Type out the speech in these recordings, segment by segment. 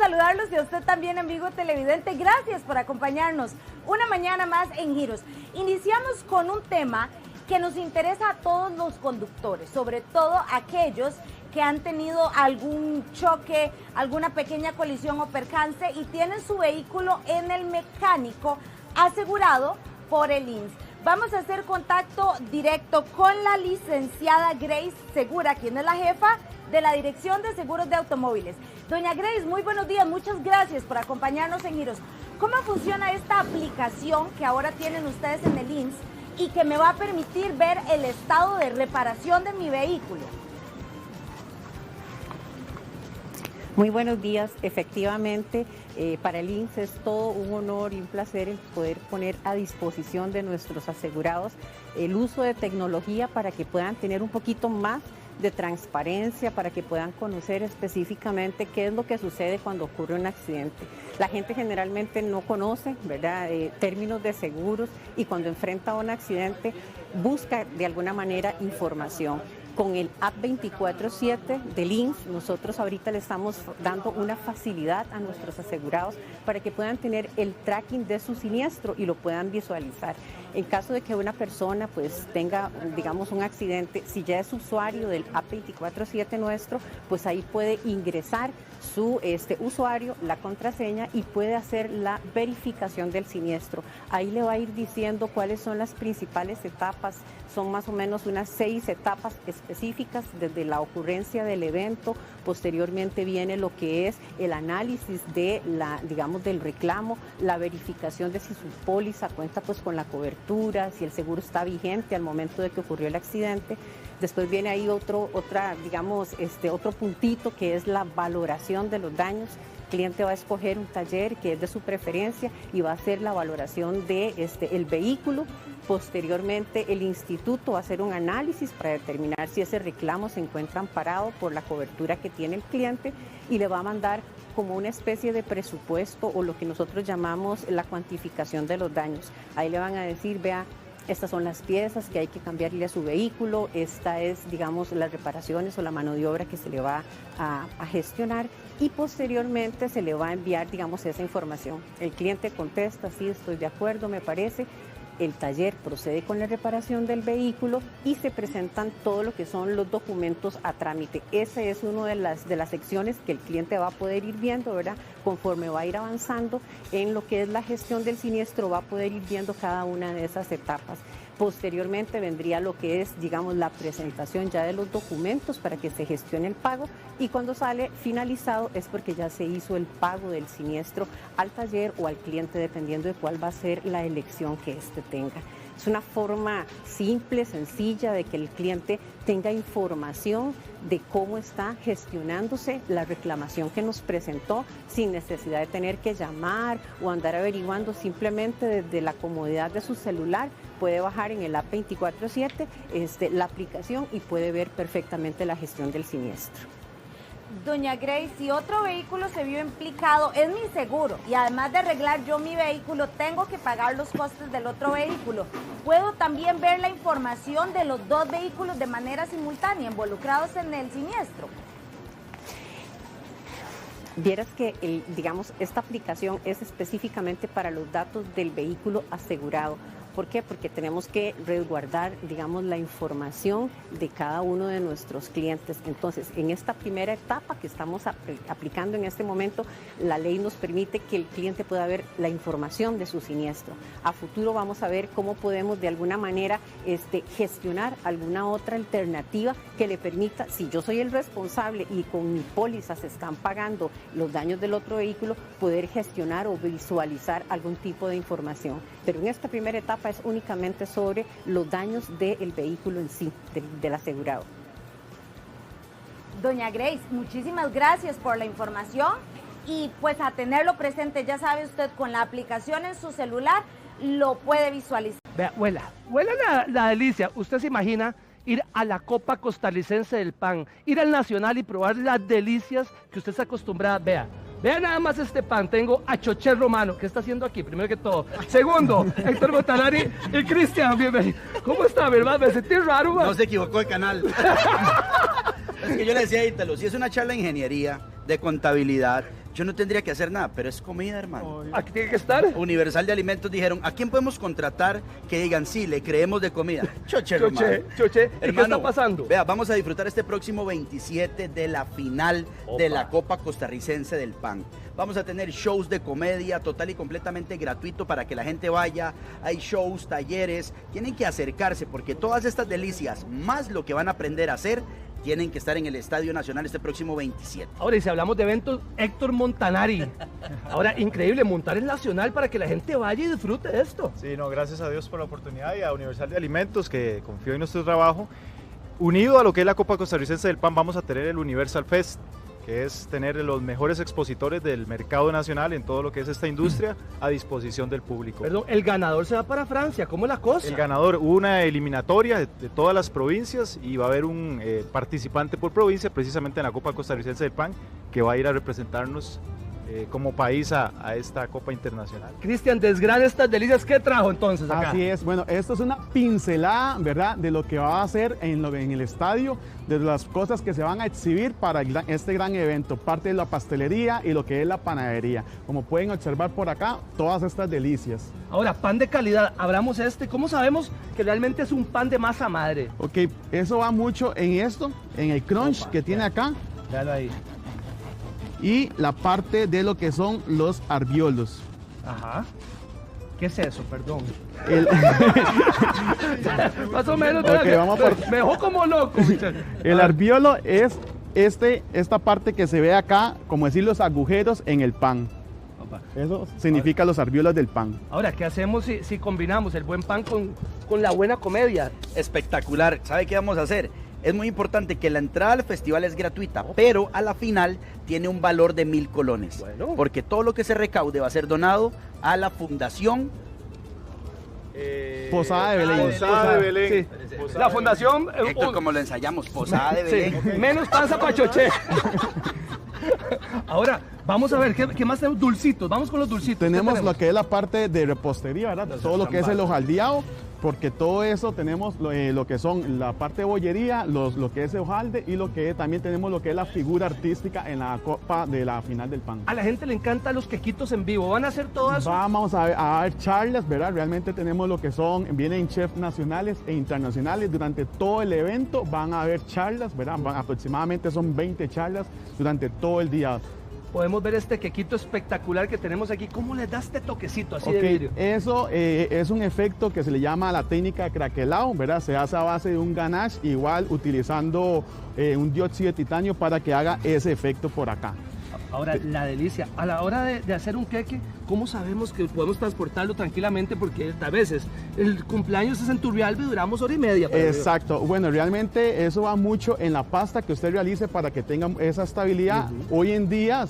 saludarlos y a usted también, amigo televidente. Gracias por acompañarnos una mañana más en Giros. Iniciamos con un tema que nos interesa a todos los conductores, sobre todo aquellos que han tenido algún choque, alguna pequeña colisión o percance y tienen su vehículo en el mecánico asegurado por el INS. Vamos a hacer contacto directo con la licenciada Grace Segura, quien es la jefa de la Dirección de Seguros de Automóviles. Doña Grace, muy buenos días, muchas gracias por acompañarnos en Giros. ¿Cómo funciona esta aplicación que ahora tienen ustedes en el INS y que me va a permitir ver el estado de reparación de mi vehículo? Muy buenos días. Efectivamente, para el INS es todo un honor y un placer el poder poner a disposición de nuestros asegurados el uso de tecnología para que puedan tener un poquito más de transparencia, para que puedan conocer específicamente qué es lo que sucede cuando ocurre un accidente. La gente generalmente no conoce, ¿verdad?, términos de seguros, y cuando enfrenta un accidente busca de alguna manera información. Con el app 24/7 del INS, nosotros ahorita le estamos dando una facilidad a nuestros asegurados para que puedan tener el tracking de su siniestro y lo puedan visualizar. En caso de que una persona pues tenga, digamos, un accidente, si ya es usuario del app 24/7 nuestro, pues ahí puede ingresar su usuario, la contraseña, y puede hacer la verificación del siniestro. Ahí le va a ir diciendo cuáles son las principales etapas. Son más o menos unas 6 etapas específicas desde la ocurrencia del evento. Posteriormente viene lo que es el análisis de del reclamo, la verificación de si su póliza cuenta pues con la cobertura, si el seguro está vigente al momento de que ocurrió el accidente. Después viene ahí otro puntito que es la valoración de los daños. El cliente va a escoger un taller que es de su preferencia y va a hacer la valoración de el vehículo. Posteriormente, el instituto va a hacer un análisis para determinar si ese reclamo se encuentra amparado por la cobertura que tiene el cliente y le va a mandar como una especie de presupuesto o lo que nosotros llamamos la cuantificación de los daños. Ahí le van a decir, vea, estas son las piezas que hay que cambiarle a su vehículo, esta es, digamos, las reparaciones o la mano de obra que se le va a gestionar, y posteriormente se le va a enviar, digamos, esa información. El cliente contesta, sí, estoy de acuerdo, me parece. El taller procede con la reparación del vehículo y se presentan todo lo que son los documentos a trámite. Esa es una de las secciones que el cliente va a poder ir viendo, ¿verdad? Conforme va a ir avanzando en lo que es la gestión del siniestro, va a poder ir viendo cada una de esas etapas. Posteriormente vendría lo que es, digamos, la presentación ya de los documentos para que se gestione el pago, y cuando sale finalizado es porque ya se hizo el pago del siniestro al taller o al cliente, dependiendo de cuál va a ser la elección que éste tenga. Es una forma simple, sencilla, de que el cliente tenga información de cómo está gestionándose la reclamación que nos presentó, sin necesidad de tener que llamar o andar averiguando. Simplemente desde la comodidad de su celular puede bajar en el app 24/7 la aplicación y puede ver perfectamente la gestión del siniestro. Doña Grace, si otro vehículo se vio implicado, es mi seguro, y además de arreglar yo mi vehículo, tengo que pagar los costes del otro vehículo. ¿Puedo también ver la información de los dos vehículos de manera simultánea involucrados en el siniestro? Vieras que, esta aplicación es específicamente para los datos del vehículo asegurado. ¿Por qué? Porque tenemos que resguardar, digamos, la información de cada uno de nuestros clientes. Entonces, en esta primera etapa que estamos aplicando en este momento, la ley nos permite que el cliente pueda ver la información de su siniestro. A futuro vamos a ver cómo podemos de alguna manera gestionar alguna otra alternativa que le permita, si yo soy el responsable y con mi póliza se están pagando los daños del otro vehículo, poder gestionar o visualizar algún tipo de información. Pero en esta primera etapa es únicamente sobre los daños del vehículo en sí, del asegurado. Doña Grace, muchísimas gracias por la información, y pues a tenerlo presente, ya sabe usted, con la aplicación en su celular lo puede visualizar. Vea, huela la delicia. Usted se imagina ir a la Copa Costarricense del Pan, ir al Nacional y probar las delicias que usted está acostumbrada. Vea nada más este pan. Tengo a Choché Romano. ¿Qué está haciendo aquí? Primero que todo. Segundo, Héctor Montanari y Cristian. Bienvenido. ¿Cómo está, verdad? Me sentí raro, man. No se equivocó el canal. Es que yo le decía a Ítalo, si es una charla de ingeniería, de contabilidad, yo no tendría que hacer nada, pero es comida, hermano. Aquí tiene que estar. Universal de Alimentos dijeron, ¿a quién podemos contratar que digan, sí, le creemos de comida? Choche, Choche, ¿y qué hermano, está pasando? Vea, vamos a disfrutar este próximo 27 de la final de la Copa Costarricense del Pan. Vamos a tener shows de comedia total y completamente gratuito para que la gente vaya. Hay shows, talleres, tienen que acercarse porque todas estas delicias, más lo que van a aprender a hacer, tienen que estar en el Estadio Nacional este próximo 27. Ahora, y si hablamos de eventos, Héctor Montanari. Ahora, increíble, montar el Nacional para que la gente vaya y disfrute de esto. Sí, no, gracias a Dios por la oportunidad y a Universal de Alimentos que confió en nuestro trabajo. Unido a lo que es la Copa Costarricense del Pan, vamos a tener el Universal Fest, que es tener los mejores expositores del mercado nacional en todo lo que es esta industria a disposición del público. Perdón, el ganador se va para Francia, ¿cómo es la cosa? El ganador, una eliminatoria de todas las provincias y va a haber un participante por provincia precisamente en la Copa Costarricense del Pan que va a ir a representarnos como país a esta Copa Internacional. Cristian, desgrana estas delicias, ¿qué trajo entonces acá? Así es, bueno, esto es una pincelada, ¿verdad?, de lo que va a hacer en el estadio, de las cosas que se van a exhibir para este gran evento, parte de la pastelería y lo que es la panadería. Como pueden observar por acá, todas estas delicias. Ahora, pan de calidad, hablamos ¿cómo sabemos que realmente es un pan de masa madre? Ok, eso va mucho en esto, en el crunch que tiene acá. Véalo ahí. Y la parte de lo que son los arbiolos. Ajá. ¿Qué es eso? Perdón. Más o menos, Okay, me dejó como loco. El arbiolo es esta parte que se ve acá, como decir los agujeros en el pan. Eso significa los arbiolos del pan. Ahora, ¿qué hacemos si combinamos el buen pan con la buena comedia? Espectacular. ¿Sabe qué vamos a hacer? Es muy importante que la entrada al festival es gratuita, pero a la final tiene un valor de 1,000 colones. Bueno. Porque todo lo que se recaude va a ser donado a la Fundación Posada de Belén. Posada de Belén. Sí. La fundación... Héctor, como lo ensayamos, Posada de Belén. Sí. Menos panza para Choche. Ahora, vamos a ver, ¿qué más tenemos? Dulcitos, vamos con los dulcitos. Tenemos lo que es la parte de repostería, ¿verdad? Todo lo que es el hojaldeado, porque todo eso tenemos lo que son la parte de bollería, lo que es el hojalde y también tenemos lo que es la figura artística en la copa de la final del pan. A la gente le encantan los quequitos en vivo, ¿van a hacer todo eso? Vamos a ver charlas, ¿verdad? Realmente tenemos lo que vienen chefs nacionales e internacionales durante todo el evento, van a haber charlas, ¿verdad? Aproximadamente son 20 charlas durante todo el día. Podemos ver este quequito espectacular que tenemos aquí. ¿Cómo le da este toquecito así de vidrio? Eso es un efecto que se le llama la técnica de craquelado, ¿verdad? Se hace a base de un ganache, igual utilizando un dióxido de titanio para que haga ese efecto por acá. Ahora, la delicia. A la hora de hacer un queque, ¿cómo sabemos que podemos transportarlo tranquilamente? Porque a veces el cumpleaños es en Turrialba y duramos hora y media. Exacto. Bueno, realmente eso va mucho en la pasta que usted realice para que tenga esa estabilidad. Hoy en día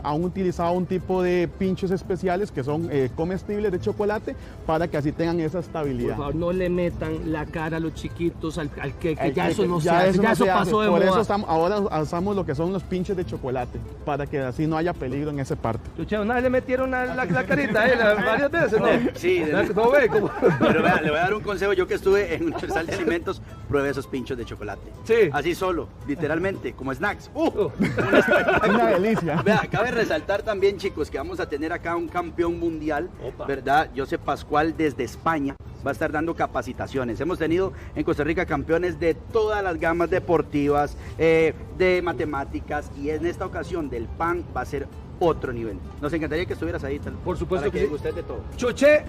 han utilizado un tipo de pinchos especiales que son comestibles de chocolate para que así tengan esa estabilidad. Por favor, no le metan la cara a los chiquitos al queque. Ya El eso queque, no se hace. Ya eso pasó de moda. Por eso ahora usamos lo que son los pinches de chocolate para que así no haya peligro en esa parte. Chuche, una vez le metieron la carita varias veces, ¿no? Sí. ¿No ve? ¿Cómo? Pero vea, le voy a dar un consejo. Yo que estuve en Universal de Alimentos, pruebe esos pinchos de chocolate. Sí. Así solo, literalmente, como snacks. Una delicia. Vea, cabe resaltar también, chicos, que vamos a tener acá un campeón mundial, ¿verdad? Josep Pascual desde España va a estar dando capacitaciones. Hemos tenido en Costa Rica campeones de todas las gamas deportivas, de matemáticas, y en esta ocasión del pan va a ser otro nivel. Nos encantaría que estuvieras ahí, por supuesto, para que disfrutes de todo. Choche,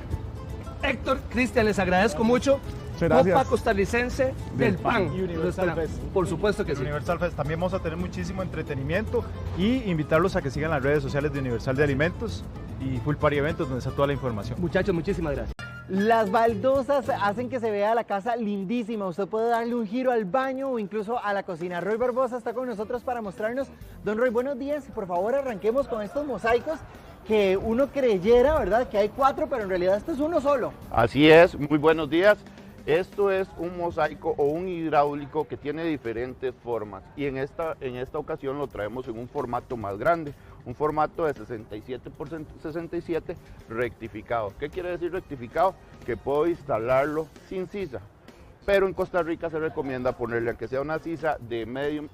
Héctor, Cristian, les agradezco mucho. Gracias. Copa Costarricense del Pan. Y Universal Fest. Por supuesto que sí. Universal Fest. También vamos a tener muchísimo entretenimiento y invitarlos a que sigan las redes sociales de Universal de Alimentos y Full Party Eventos, donde está toda la información. Muchachos, muchísimas gracias. Las baldosas hacen que se vea la casa lindísima. Usted puede darle un giro al baño o incluso a la cocina. Roy Barbosa está con nosotros para mostrarnos. Don Roy, buenos días. Por favor, arranquemos con estos mosaicos que uno creyera, ¿verdad?, que hay 4, pero en realidad esto es uno solo. Así es, muy buenos días. Esto es un mosaico o un hidráulico que tiene diferentes formas y en esta ocasión lo traemos en un formato más grande, un formato de 67 por 67 rectificado. ¿Qué quiere decir rectificado? Que puedo instalarlo sin sisa, pero en Costa Rica se recomienda ponerle, aunque sea una sisa de medio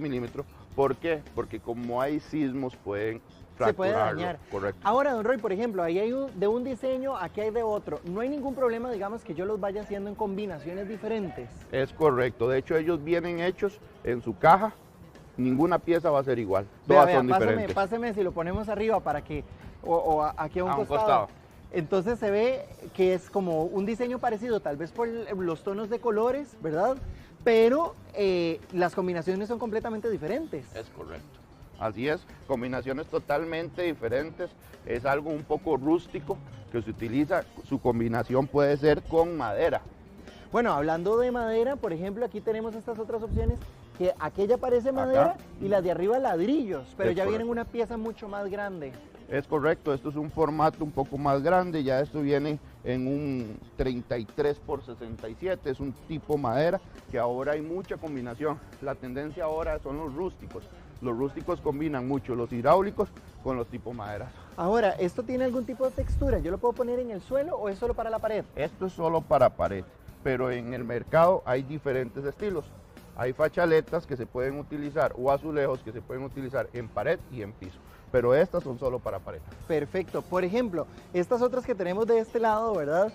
milímetro. ¿Por qué? Porque como hay sismos pueden se puede fracturarlo, dañar. correcto. Ahora, don Roy, por ejemplo, ahí hay de un diseño, aquí hay de otro. No hay ningún problema, digamos, que yo los vaya haciendo en combinaciones diferentes. Es correcto, de hecho ellos vienen hechos en su caja, ninguna pieza va a ser igual, todas son diferentes. Páseme si lo ponemos arriba para que, aquí a un un costado. costado. Entonces se ve que es como un diseño parecido, tal vez por los tonos de colores, ¿verdad? Pero las combinaciones son completamente diferentes. Es correcto. Así es, combinaciones totalmente diferentes, es algo un poco rústico que se utiliza, su combinación puede ser con madera. Bueno, hablando de madera, por ejemplo, aquí tenemos estas otras opciones, que aquella parece madera y las de arriba ladrillos, pero Es ya correcto. vienen una pieza mucho más grande. Es correcto, esto es un formato un poco más grande, ya esto viene en un 33 por 67, es un tipo madera que ahora hay mucha combinación. La tendencia ahora son los rústicos. Los rústicos combinan mucho los hidráulicos con los tipos maderas. Ahora, ¿esto tiene algún tipo de textura? ¿Yo lo puedo poner en el suelo o es solo para la pared? Esto es solo para pared, pero en el mercado hay diferentes estilos. Hay fachaletas que se pueden utilizar o azulejos que se pueden utilizar en pared y en piso, pero estas son solo para pared. Perfecto. Por ejemplo, estas otras que tenemos de este lado, ¿verdad?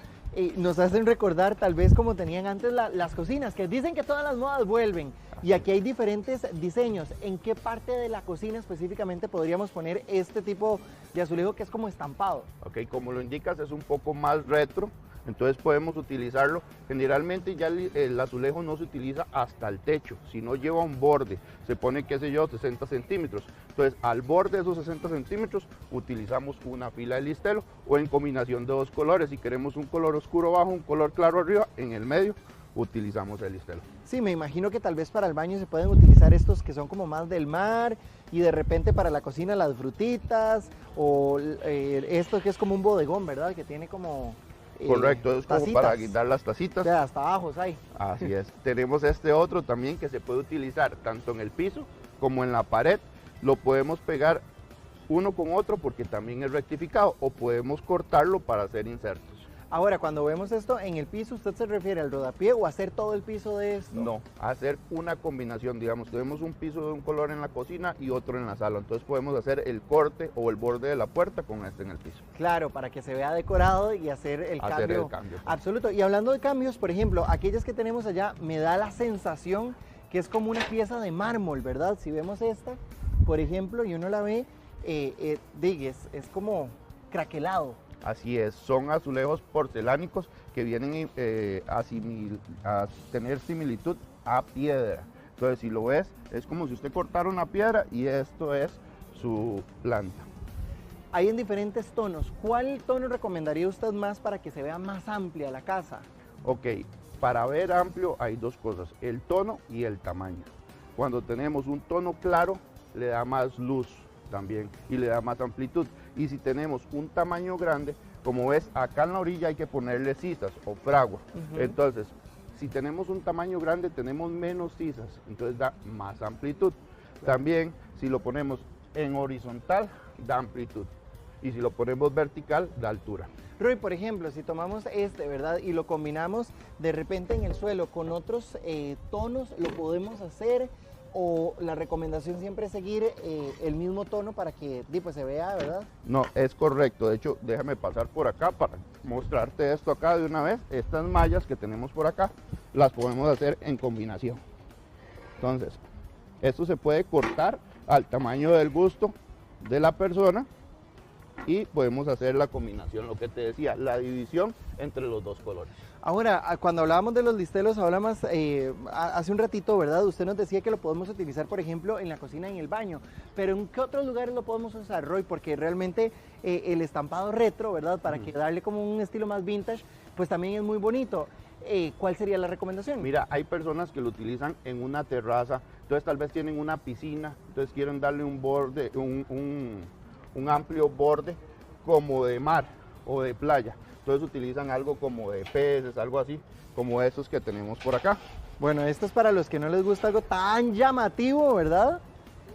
Nos hacen recordar tal vez como tenían antes las cocinas, que dicen que todas las modas vuelven. Y aquí hay diferentes diseños. ¿En qué parte de la cocina específicamente podríamos poner este tipo de azulejo que es como estampado? Ok, como lo indicas, es un poco más retro, entonces podemos utilizarlo. Generalmente ya el azulejo no se utiliza hasta el techo, sino lleva un borde, se pone, qué sé yo, 60 centímetros. Entonces, al borde de esos 60 centímetros utilizamos una fila de listelo o en combinación de dos colores. Si queremos un color oscuro abajo, un color claro arriba, en el medio utilizamos el listelo. Sí, me imagino que tal vez para el baño se pueden utilizar estos que son como más del mar y de repente para la cocina las frutitas o esto que es como un bodegón, ¿verdad? Que tiene como... Correcto, es como tacitas. para guindar las tacitas. O sea, hasta abajo hay. Así es. Tenemos este otro también que se puede utilizar tanto en el piso como en la pared. Lo podemos pegar uno con otro porque también es rectificado o podemos cortarlo para hacer insertos. Ahora, cuando vemos esto en el piso, ¿usted se refiere al rodapié o hacer todo el piso de esto? No, hacer una combinación, digamos, tenemos un piso de un color en la cocina y otro en la sala, entonces podemos hacer el corte o el borde de la puerta con este en el piso. Claro, para que se vea decorado y hacer el cambio. Absoluto. Y hablando de cambios, por ejemplo, aquellas que tenemos allá, me da la sensación que es como una pieza de mármol, ¿verdad? Si vemos esta, por ejemplo, y uno la ve, es como craquelado. Así es, son azulejos porcelánicos que vienen a tener similitud a piedra. Entonces, si lo ves, es como si usted cortara una piedra y esto es su planta. Hay en diferentes tonos. ¿Cuál tono recomendaría usted más para que se vea más amplia la casa? Ok, para ver amplio hay dos cosas, el tono y el tamaño. Cuando tenemos un tono claro, le da más luz también y le da más amplitud. Y si tenemos un tamaño grande, como ves acá en la orilla hay que ponerle sisas o fragua. Entonces, si tenemos un tamaño grande tenemos menos sisas, entonces da más amplitud. También si lo ponemos en horizontal da amplitud y si lo ponemos vertical da altura. Roy, por ejemplo, si tomamos este, ¿verdad? Y lo combinamos de repente en el suelo con otros tonos, ¿lo podemos hacer? ¿O la recomendación siempre es seguir el mismo tono para que pues, se vea, ¿verdad? No, es correcto. De hecho, déjame pasar por acá para mostrarte esto acá de una vez. Estas mallas que tenemos por acá, las podemos hacer en combinación. Entonces, esto se puede cortar al tamaño del gusto de la persona y podemos hacer la combinación, lo que te decía, la división entre los dos colores. Ahora, cuando hablábamos de los listelos, hablamos hace un ratito, ¿verdad? Usted nos decía que lo podemos utilizar, por ejemplo, en la cocina y en el baño. Pero ¿en qué otros lugares lo podemos usar, Roy? Porque realmente el estampado retro, ¿verdad? Para que darle como un estilo más vintage, pues también es muy bonito. ¿Cuál sería la recomendación? Mira, hay personas que lo utilizan en una terraza, entonces tal vez tienen una piscina, entonces quieren darle un borde, un amplio borde como de mar o de playa. Entonces utilizan algo como de peces, algo así, como estos que tenemos por acá. Bueno, esto es para los que no les gusta algo tan llamativo, ¿verdad?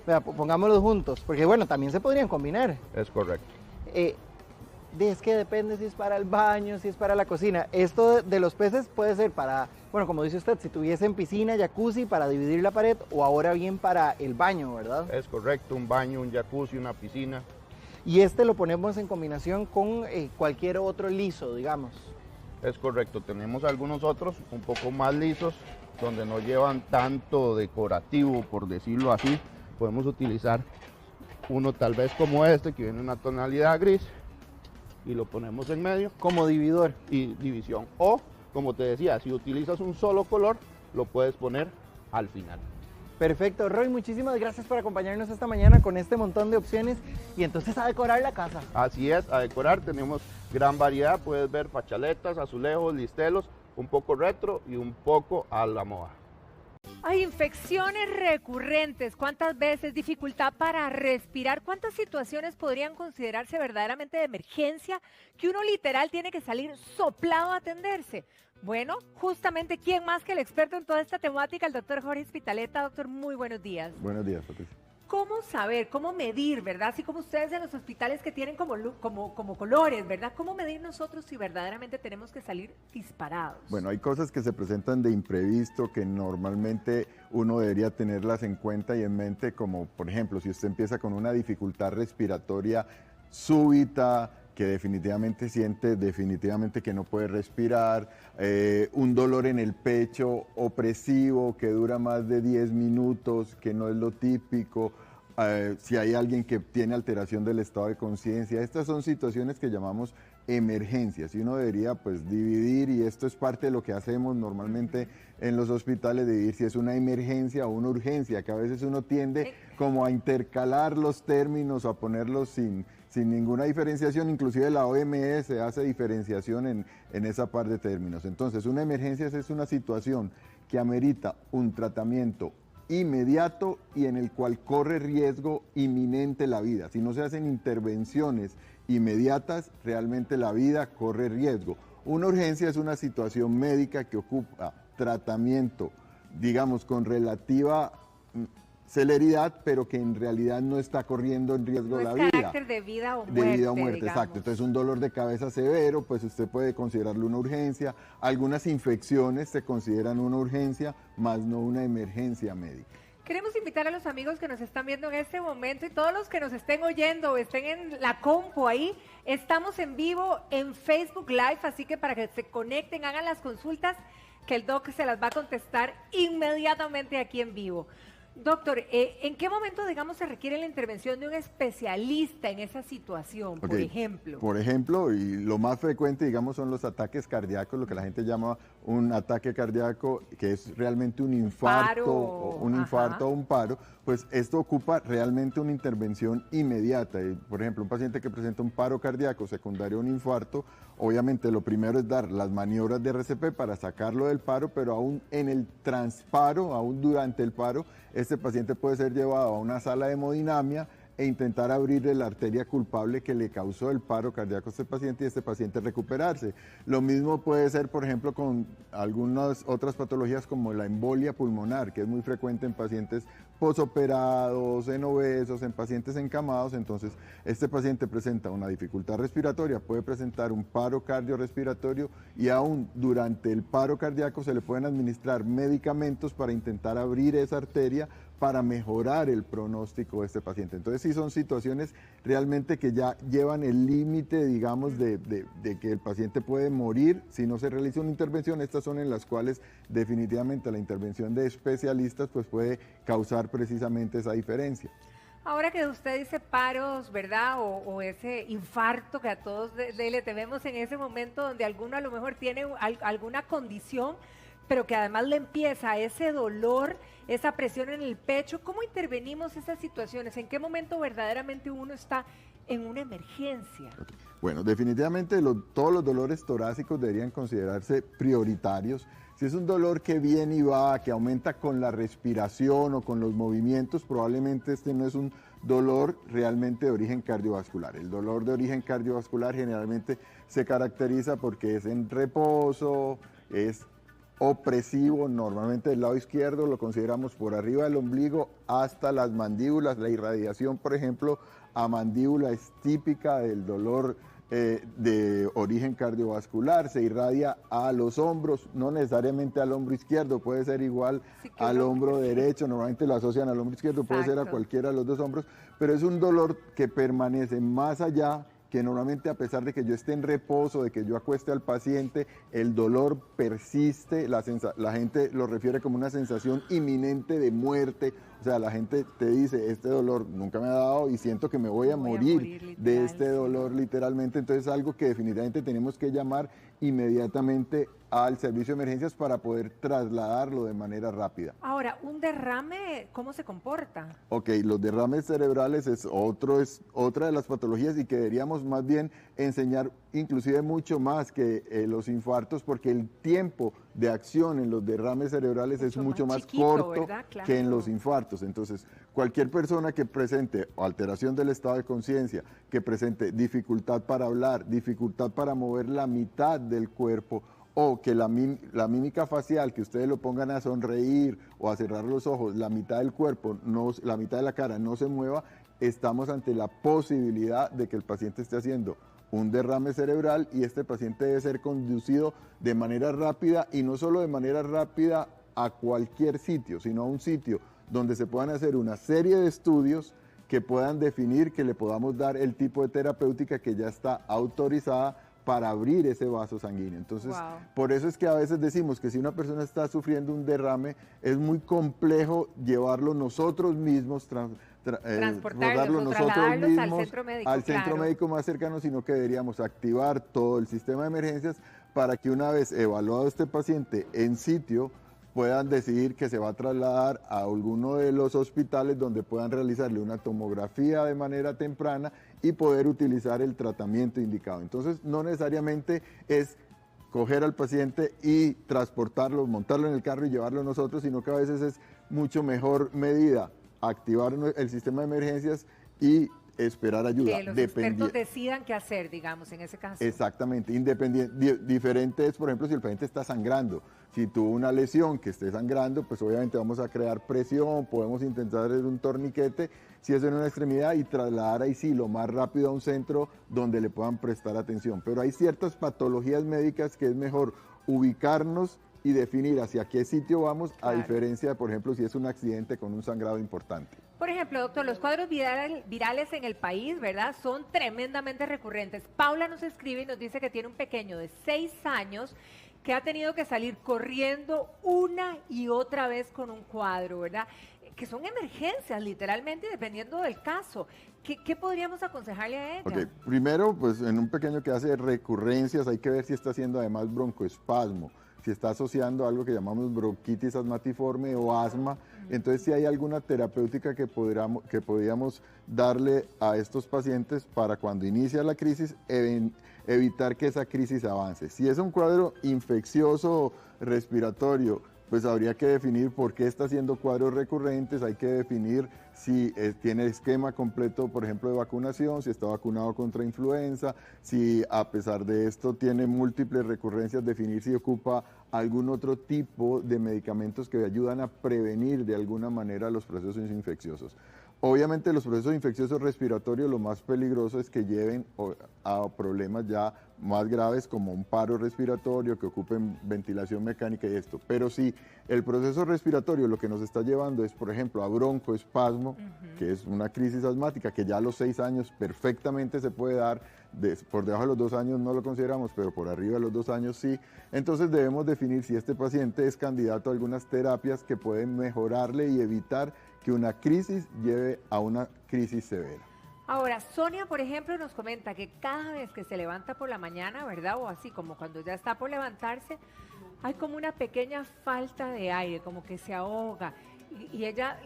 Vea, pongámoslos juntos, porque bueno, también se podrían combinar. Es correcto. Es que depende si es para el baño, si es para la cocina. Esto de los peces puede ser para, bueno, como dice usted, si tuviesen piscina, jacuzzi, para dividir la pared, o ahora bien para el baño, ¿verdad? Es correcto, un baño, un jacuzzi, una piscina. y este lo ponemos en combinación con cualquier otro liso, digamos. Es correcto, tenemos algunos otros un poco más lisos, donde no llevan tanto decorativo, por decirlo así. Podemos utilizar uno tal vez como este, que viene en una tonalidad gris, y lo ponemos en medio. Como dividor. Y división. O, como te decía, si utilizas un solo color, lo puedes poner al final. Perfecto, Roy, muchísimas gracias por acompañarnos esta mañana con este montón de opciones y entonces a decorar la casa. Así es, a decorar tenemos gran variedad, puedes ver fachaletas, azulejos, listelos, un poco retro y un poco a la moda. Hay infecciones recurrentes, ¿cuántas veces? Dificultad para respirar, ¿cuántas situaciones podrían considerarse verdaderamente de emergencia que uno literal tiene que salir soplado a atenderse? Bueno, justamente, ¿quién más que el experto en toda esta temática? El doctor Jorge Spitaleta. Doctor, muy buenos días. Buenos días, Patricia. ¿Cómo saber, cómo medir, verdad? Así como ustedes en los hospitales que tienen como colores, ¿verdad? ¿Cómo medir nosotros si verdaderamente tenemos que salir disparados? Bueno, hay cosas que se presentan de imprevisto que normalmente uno debería tenerlas en cuenta y en mente, como por ejemplo, si usted empieza con una dificultad respiratoria súbita, que definitivamente siente que no puede respirar, un dolor en el pecho opresivo que dura más de 10 minutos, que no es lo típico, si hay alguien que tiene alteración del estado de conciencia. Estas son situaciones que llamamos emergencias y uno debería pues dividir, y esto es parte de lo que hacemos normalmente en los hospitales, dividir si es una emergencia o una urgencia, que a veces uno tiende como a intercalar los términos o a ponerlos sin ninguna diferenciación. Inclusive la OMS hace diferenciación en esa par de términos. Entonces, una emergencia es una situación que amerita un tratamiento inmediato y en el cual corre riesgo inminente la vida. Si no se hacen intervenciones inmediatas, realmente la vida corre riesgo. Una urgencia es una situación médica que ocupa tratamiento, digamos, con relativa celeridad, pero que en realidad no está corriendo en riesgo la vida. Carácter de vida o muerte. De vida o muerte, digamos. exacto. Entonces, un dolor de cabeza severo, pues usted puede considerarlo una urgencia. Algunas infecciones se consideran una urgencia, más no una emergencia médica. Queremos invitar a los amigos que nos están viendo en este momento y todos los que nos estén oyendo o estén en la compu ahí, estamos en vivo en Facebook Live, así que para que se conecten, hagan las consultas, que el doc se las va a contestar inmediatamente aquí en vivo. Doctor, ¿en qué momento, digamos, se requiere la intervención de un especialista en esa situación, por ejemplo? Por ejemplo, y lo más frecuente, digamos, son los ataques cardíacos, lo que la gente llama un ataque cardíaco, que es realmente un infarto, o un paro. Pues esto ocupa realmente una intervención inmediata. Por ejemplo, un paciente que presenta un paro cardíaco secundario a un infarto, obviamente lo primero es dar las maniobras de RCP para sacarlo del paro, pero aún en el transparo, aún durante el paro, este paciente puede ser llevado a una sala de hemodinamia e intentar abrirle la arteria culpable que le causó el paro cardíaco a este paciente y este paciente recuperarse. Lo mismo puede ser, por ejemplo, con algunas otras patologías como la embolia pulmonar, que es muy frecuente en pacientes posoperados, en obesos, en pacientes encamados. Entonces, este paciente presenta una dificultad respiratoria, puede presentar un paro cardiorrespiratorio y aún durante el paro cardíaco se le pueden administrar medicamentos para intentar abrir esa arteria para mejorar el pronóstico de este paciente. Entonces sí son situaciones realmente que ya llevan el límite, digamos, de que el paciente puede morir si no se realiza una intervención. Estas son en las cuales definitivamente la intervención de especialistas pues puede causar precisamente esa diferencia. Ahora que usted dice paros, ¿verdad? O ese infarto que a todos le tememos en ese momento donde alguno a lo mejor tiene alguna condición, pero que además le empieza ese dolor, esa presión en el pecho. ¿Cómo intervenimos esas situaciones? ¿En qué momento verdaderamente uno está en una emergencia? Bueno, definitivamente todos los dolores torácicos deberían considerarse prioritarios. Si es un dolor que viene y va, que aumenta con la respiración o con los movimientos, probablemente este no es un dolor realmente de origen cardiovascular. El dolor de origen cardiovascular generalmente se caracteriza porque es en reposo, es opresivo, normalmente del lado izquierdo lo consideramos por arriba del ombligo hasta las mandíbulas, la irradiación, por ejemplo, a mandíbula es típica del dolor de origen cardiovascular, se irradia a los hombros, no necesariamente al hombro izquierdo, puede ser igual al hombro derecho, normalmente lo asocian al hombro izquierdo, puede ser a cualquiera de los dos hombros, pero es un dolor que permanece más allá, que normalmente a pesar de que yo esté en reposo, de que yo acueste al paciente, el dolor persiste, la gente lo refiere como una sensación inminente de muerte, o sea, la gente te dice, este dolor nunca me ha dado y siento que me voy a morir de este dolor literalmente, entonces es algo que definitivamente tenemos que llamar inmediatamente al servicio de emergencias para poder trasladarlo de manera rápida. Ahora, ¿un derrame cómo se comporta? Ok, los derrames cerebrales es otra de las patologías y que deberíamos más bien enseñar inclusive mucho más que los infartos, porque el tiempo de acción en los derrames cerebrales es mucho más corto que en los infartos. Entonces, cualquier persona que presente alteración del estado de conciencia, que presente dificultad para hablar, dificultad para mover la mitad del cuerpo, o que la mímica facial, que ustedes lo pongan a sonreír o a cerrar los ojos, la mitad del cuerpo, la mitad de la cara no se mueva, estamos ante la posibilidad de que el paciente esté haciendo un derrame cerebral y este paciente debe ser conducido de manera rápida y no solo de manera rápida a cualquier sitio, sino a un sitio donde se puedan hacer una serie de estudios que puedan definir que le podamos dar el tipo de terapéutica que ya está autorizada para abrir ese vaso sanguíneo. Entonces, por eso es que a veces decimos que si una persona está sufriendo un derrame, es muy complejo llevarlo nosotros mismos, transportarlo nosotros mismos al centro médico más cercano, sino que deberíamos activar todo el sistema de emergencias para que una vez evaluado este paciente en sitio, puedan decidir que se va a trasladar a alguno de los hospitales donde puedan realizarle una tomografía de manera temprana y poder utilizar el tratamiento indicado. Entonces, no necesariamente es coger al paciente y transportarlo, montarlo en el carro y llevarlo nosotros, sino que a veces es mucho mejor medida activar el sistema de emergencias y esperar ayuda. Que los expertos decidan qué hacer, digamos, en ese caso. Exactamente, diferente es, por ejemplo, si el paciente está sangrando. Si tuvo una lesión que esté sangrando, pues obviamente vamos a crear presión, podemos intentar hacer un torniquete, si es en una extremidad, y trasladar ahí sí lo más rápido a un centro donde le puedan prestar atención. Pero hay ciertas patologías médicas que es mejor ubicarnos y definir hacia qué sitio vamos, a diferencia de, por ejemplo, si es un accidente con un sangrado importante. Por ejemplo, doctor, los cuadros virales en el país, ¿verdad?, son tremendamente recurrentes. Paula nos escribe y nos dice que tiene un pequeño de 6 años que ha tenido que salir corriendo una y otra vez con un cuadro, ¿verdad?, que son emergencias, literalmente, dependiendo del caso. ¿Qué podríamos aconsejarle a ella? Okay. Primero, pues en un pequeño que hace recurrencias, hay que ver si está haciendo además broncoespasmo, si está asociando algo que llamamos bronquitis asmatiforme o asma. Entonces, si hay alguna terapéutica que podríamos darle a estos pacientes para cuando inicia la crisis, evitar que esa crisis avance. Si es un cuadro infeccioso respiratorio, pues habría que definir por qué está haciendo cuadros recurrentes, hay que definir si tiene esquema completo, por ejemplo, de vacunación, si está vacunado contra influenza, si a pesar de esto tiene múltiples recurrencias, definir si ocupa algún otro tipo de medicamentos que ayudan a prevenir de alguna manera los procesos infecciosos. Obviamente los procesos infecciosos respiratorios, lo más peligroso es que lleven a problemas ya más graves como un paro respiratorio, que ocupen ventilación mecánica y esto. Pero si el proceso respiratorio lo que nos está llevando es, por ejemplo, a broncoespasmo, que es una crisis asmática que ya a los 6 años perfectamente se puede dar, por debajo de los 2 años no lo consideramos, pero por arriba de los 2 años sí, entonces debemos definir si este paciente es candidato a algunas terapias que pueden mejorarle y evitar que una crisis lleve a una crisis severa. Ahora, Sonia, por ejemplo, nos comenta que cada vez que se levanta por la mañana, ¿verdad?, o así como cuando ya está por levantarse, hay como una pequeña falta de aire, como que se ahoga. Y ella,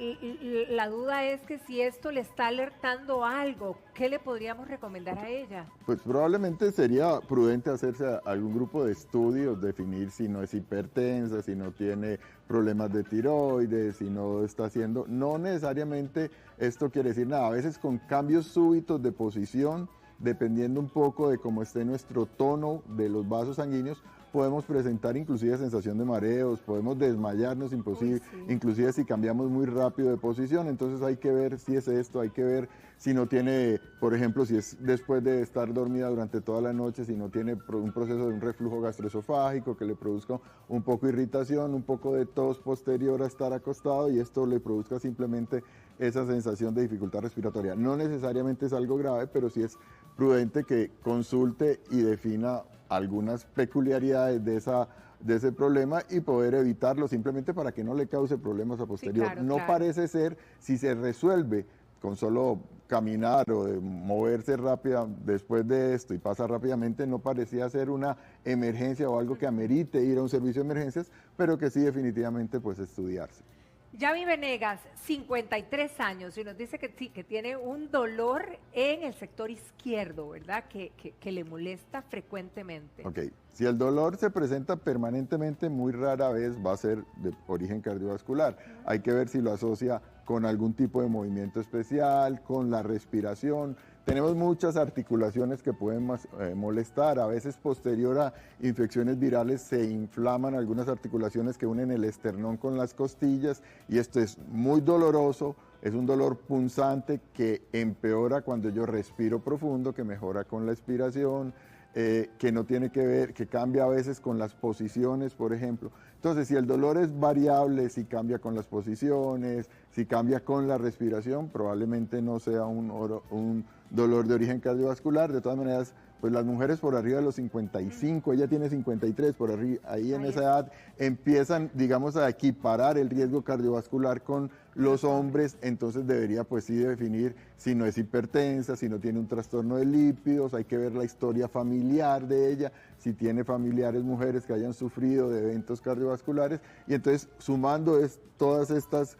la duda es que si esto le está alertando algo, ¿qué le podríamos recomendar a ella? Pues probablemente sería prudente hacerse algún grupo de estudios, definir si no es hipertensa, si no tiene problemas de tiroides, si no está haciendo, no necesariamente esto quiere decir nada, a veces con cambios súbitos de posición, dependiendo un poco de cómo esté nuestro tono de los vasos sanguíneos, podemos presentar inclusive sensación de mareos, podemos desmayarnos inclusive si cambiamos muy rápido de posición. Entonces hay que ver si es esto, hay que ver si no tiene, por ejemplo, si es después de estar dormida durante toda la noche, si no tiene un proceso de un reflujo gastroesofágico que le produzca un poco de irritación, un poco de tos posterior a estar acostado, y esto le produzca simplemente esa sensación de dificultad respiratoria. No necesariamente es algo grave, pero sí es prudente que consulte y defina algunas peculiaridades de ese problema y poder evitarlo simplemente para que no le cause problemas a posterior. Sí, claro, no claro. parece ser, si se resuelve con solo caminar o de moverse rápida después de esto y pasa rápidamente, no parecía ser una emergencia o algo que amerite ir a un servicio de emergencias, pero que sí definitivamente pues estudiarse. Yami Venegas, 53 años, y nos dice que sí, que tiene un dolor en el sector izquierdo, ¿verdad? Que le molesta frecuentemente. Ok, si el dolor se presenta permanentemente, muy rara vez va a ser de origen cardiovascular. Hay que ver si lo asocia con algún tipo de movimiento especial, con la respiración. Tenemos muchas articulaciones que pueden molestar. A veces posterior a infecciones virales se inflaman algunas articulaciones que unen el esternón con las costillas y esto es muy doloroso. Es un dolor punzante que empeora cuando yo respiro profundo, que mejora con la expiración, que no tiene que ver, que cambia a veces con las posiciones, por ejemplo. Entonces, si el dolor es variable, si cambia con las posiciones, si cambia con la respiración, probablemente no sea un dolor de origen cardiovascular. De todas maneras, pues las mujeres por arriba de los 55, ella tiene 53, por arriba, ahí en esa edad empiezan, digamos, a equiparar el riesgo cardiovascular con los hombres, entonces debería pues sí definir si no es hipertensa, si no tiene un trastorno de lípidos, hay que ver la historia familiar de ella, si tiene familiares mujeres que hayan sufrido de eventos cardiovasculares, y entonces sumando todas estas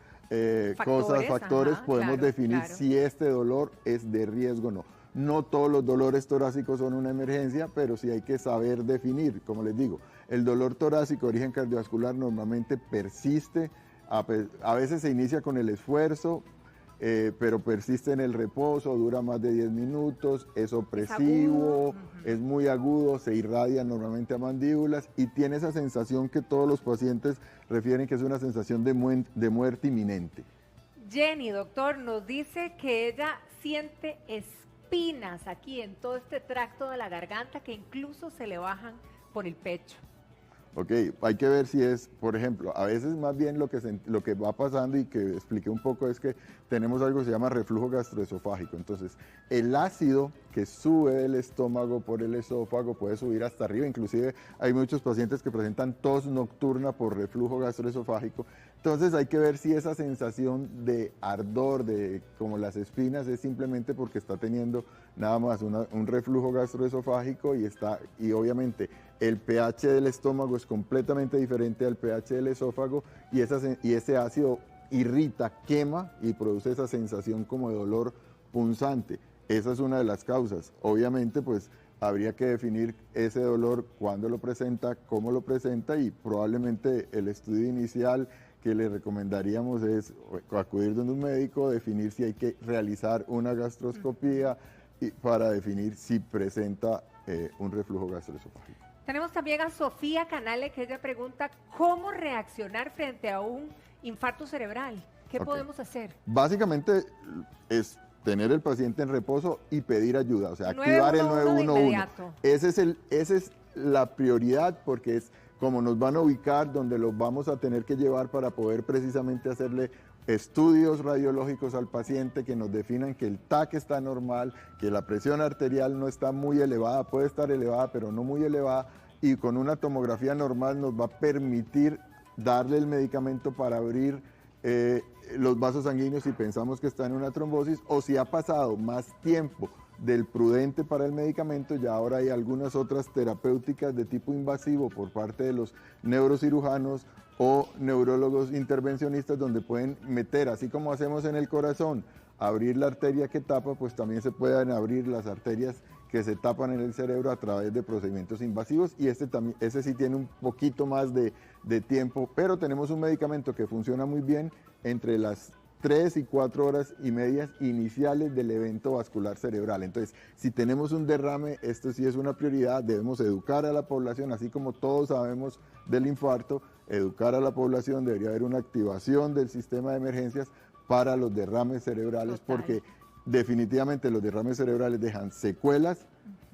factores, podemos definir si este dolor es de riesgo o no. No todos los dolores torácicos son una emergencia, pero sí hay que saber definir, como les digo, el dolor torácico de origen cardiovascular normalmente persiste, a veces se inicia con el esfuerzo, pero persiste en el reposo, dura más de 10 minutos, es opresivo, es muy agudo, se irradia normalmente a mandíbulas y tiene esa sensación que todos los pacientes refieren que es una sensación de muerte inminente. Jenny, doctor, nos dice que ella siente espinas aquí en todo este tracto de la garganta que incluso se le bajan por el pecho. Ok, hay que ver si es, por ejemplo, a veces más bien lo que va pasando y que expliqué un poco es que tenemos algo que se llama reflujo gastroesofágico. Entonces, el ácido que sube del estómago por el esófago puede subir hasta arriba. Inclusive hay muchos pacientes que presentan tos nocturna por reflujo gastroesofágico. Entonces hay que ver si esa sensación de ardor, de como las espinas, es simplemente porque está teniendo nada más un reflujo gastroesofágico y obviamente el pH del estómago es completamente diferente al pH del esófago y ese ácido irrita, quema y produce esa sensación como de dolor punzante. Esa es una de las causas. Obviamente pues habría que definir ese dolor, cuándo lo presenta, cómo lo presenta y probablemente el estudio inicial que le recomendaríamos es acudir donde un médico, definir si hay que realizar una gastroscopía para definir si presenta un reflujo gastroesofágico. Tenemos también a Sofía Canale que ella pregunta cómo reaccionar frente a un infarto cerebral. ¿Qué podemos hacer? Básicamente es tener el paciente en reposo y pedir ayuda, o sea, activar el 911. Esa es la prioridad porque es como nos van a ubicar, donde los vamos a tener que llevar para poder precisamente hacerle estudios radiológicos al paciente que nos definan que el TAC está normal, que la presión arterial no está muy elevada, puede estar elevada pero no muy elevada y con una tomografía normal nos va a permitir darle el medicamento para abrir los vasos sanguíneos si pensamos que está en una trombosis o si ha pasado más tiempo del prudente para el medicamento, ya ahora hay algunas otras terapéuticas de tipo invasivo por parte de los neurocirujanos o neurólogos intervencionistas donde pueden meter, así como hacemos en el corazón, abrir la arteria que tapa, pues también se pueden abrir las arterias que se tapan en el cerebro a través de procedimientos invasivos y ese sí tiene un poquito más de tiempo, pero tenemos un medicamento que funciona muy bien entre las 3 y 4 horas y medias iniciales del evento vascular cerebral. Entonces, si tenemos un derrame, esto sí es una prioridad, debemos educar a la población, así como todos sabemos del infarto, educar a la población, debería haber una activación del sistema de emergencias para los derrames cerebrales, porque definitivamente los derrames cerebrales dejan secuelas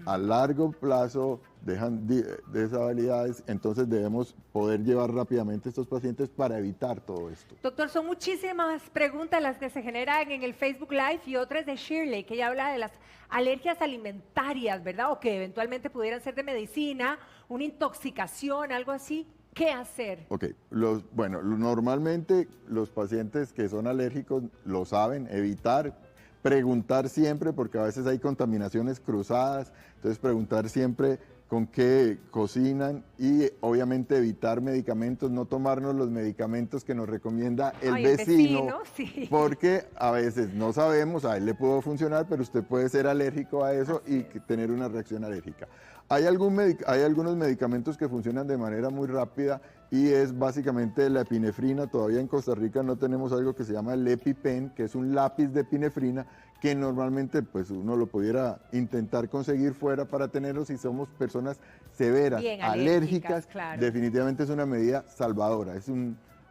a largo plazo, dejan deshabilidades, entonces debemos poder llevar rápidamente a estos pacientes para evitar todo esto. Doctor, son muchísimas preguntas las que se generan en el Facebook Live y otras de Shirley, que ella habla de las alergias alimentarias, ¿verdad? O que eventualmente pudieran ser de medicina, una intoxicación, algo así. ¿Qué hacer? Ok, bueno, normalmente los pacientes que son alérgicos lo saben, evitar, preguntar siempre, porque a veces hay contaminaciones cruzadas, entonces preguntar siempre con qué cocinan y obviamente evitar medicamentos, no tomarnos los medicamentos que nos recomienda el vecino, sí. Porque a veces no sabemos, a él le puede funcionar, pero usted puede ser alérgico a eso y tener una reacción alérgica. Hay algunos medicamentos que funcionan de manera muy rápida y es básicamente la epinefrina. Todavía en Costa Rica no tenemos algo que se llama el EpiPen, que es un lápiz de epinefrina que normalmente pues uno lo pudiera intentar conseguir fuera para tenerlo si somos personas severas, alérgicas. Claro. Definitivamente es una medida salvadora.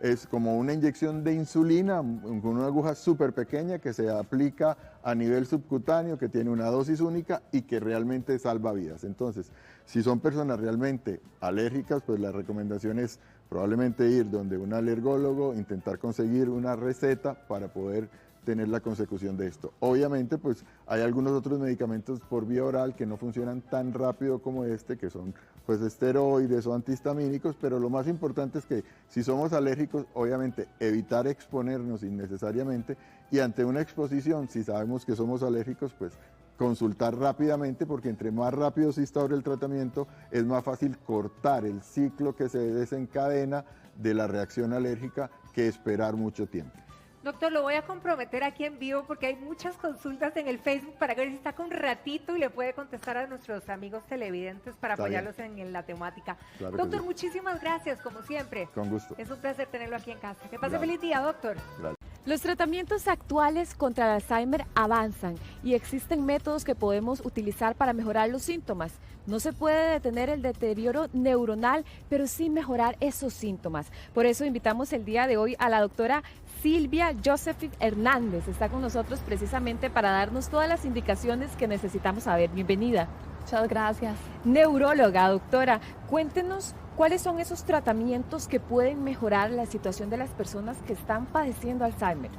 Es como una inyección de insulina con una aguja súper pequeña que se aplica a nivel subcutáneo, que tiene una dosis única y que realmente salva vidas. Entonces, si son personas realmente alérgicas, pues la recomendación es probablemente ir donde un alergólogo, intentar conseguir una receta para poder tener la consecución de esto. Obviamente, pues hay algunos otros medicamentos por vía oral que no funcionan tan rápido como este, que son pues esteroides o antihistamínicos, pero lo más importante es que si somos alérgicos, obviamente evitar exponernos innecesariamente y ante una exposición, si sabemos que somos alérgicos, pues consultar rápidamente, porque entre más rápido se instaure el tratamiento, es más fácil cortar el ciclo que se desencadena de la reacción alérgica que esperar mucho tiempo. Doctor, lo voy a comprometer aquí en vivo porque hay muchas consultas en el Facebook para ver si está con un ratito y le puede contestar a nuestros amigos televidentes para apoyarlos en la temática. Claro. Doctor, sí. Muchísimas gracias, como siempre. Con gusto. Es un placer tenerlo aquí en casa. Que pase feliz día, doctor. Gracias. Los tratamientos actuales contra el Alzheimer avanzan y existen métodos que podemos utilizar para mejorar los síntomas. No se puede detener el deterioro neuronal, pero sí mejorar esos síntomas. Por eso invitamos el día de hoy a la doctora Silvia Josephine Hernández. Está con nosotros precisamente para darnos todas las indicaciones que necesitamos saber. Bienvenida. Muchas gracias. Neuróloga, doctora, cuéntenos cuáles son esos tratamientos que pueden mejorar la situación de las personas que están padeciendo Alzheimer.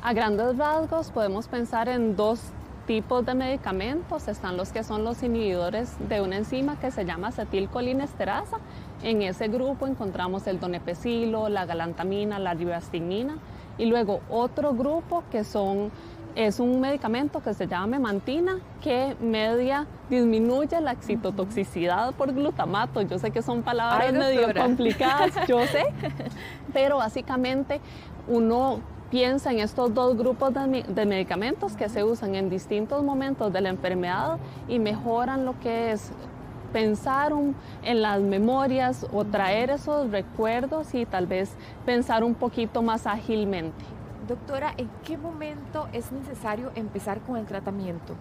A grandes rasgos podemos pensar en dos tipos de medicamentos. Están los que son los inhibidores de una enzima que se llama acetilcolinesterasa. En ese grupo encontramos el donepezilo, la galantamina, la ribastigmina. Y luego otro grupo que es un medicamento que se llama memantina, que disminuye la excitotoxicidad por glutamato. Yo sé que son palabras medio complicadas, yo sé, pero básicamente uno piensa en estos dos grupos de medicamentos que se usan en distintos momentos de la enfermedad y mejoran lo que es pensar en las memorias o traer esos recuerdos y tal vez pensar un poquito más ágilmente. Doctora, ¿en qué momento es necesario empezar con el tratamiento?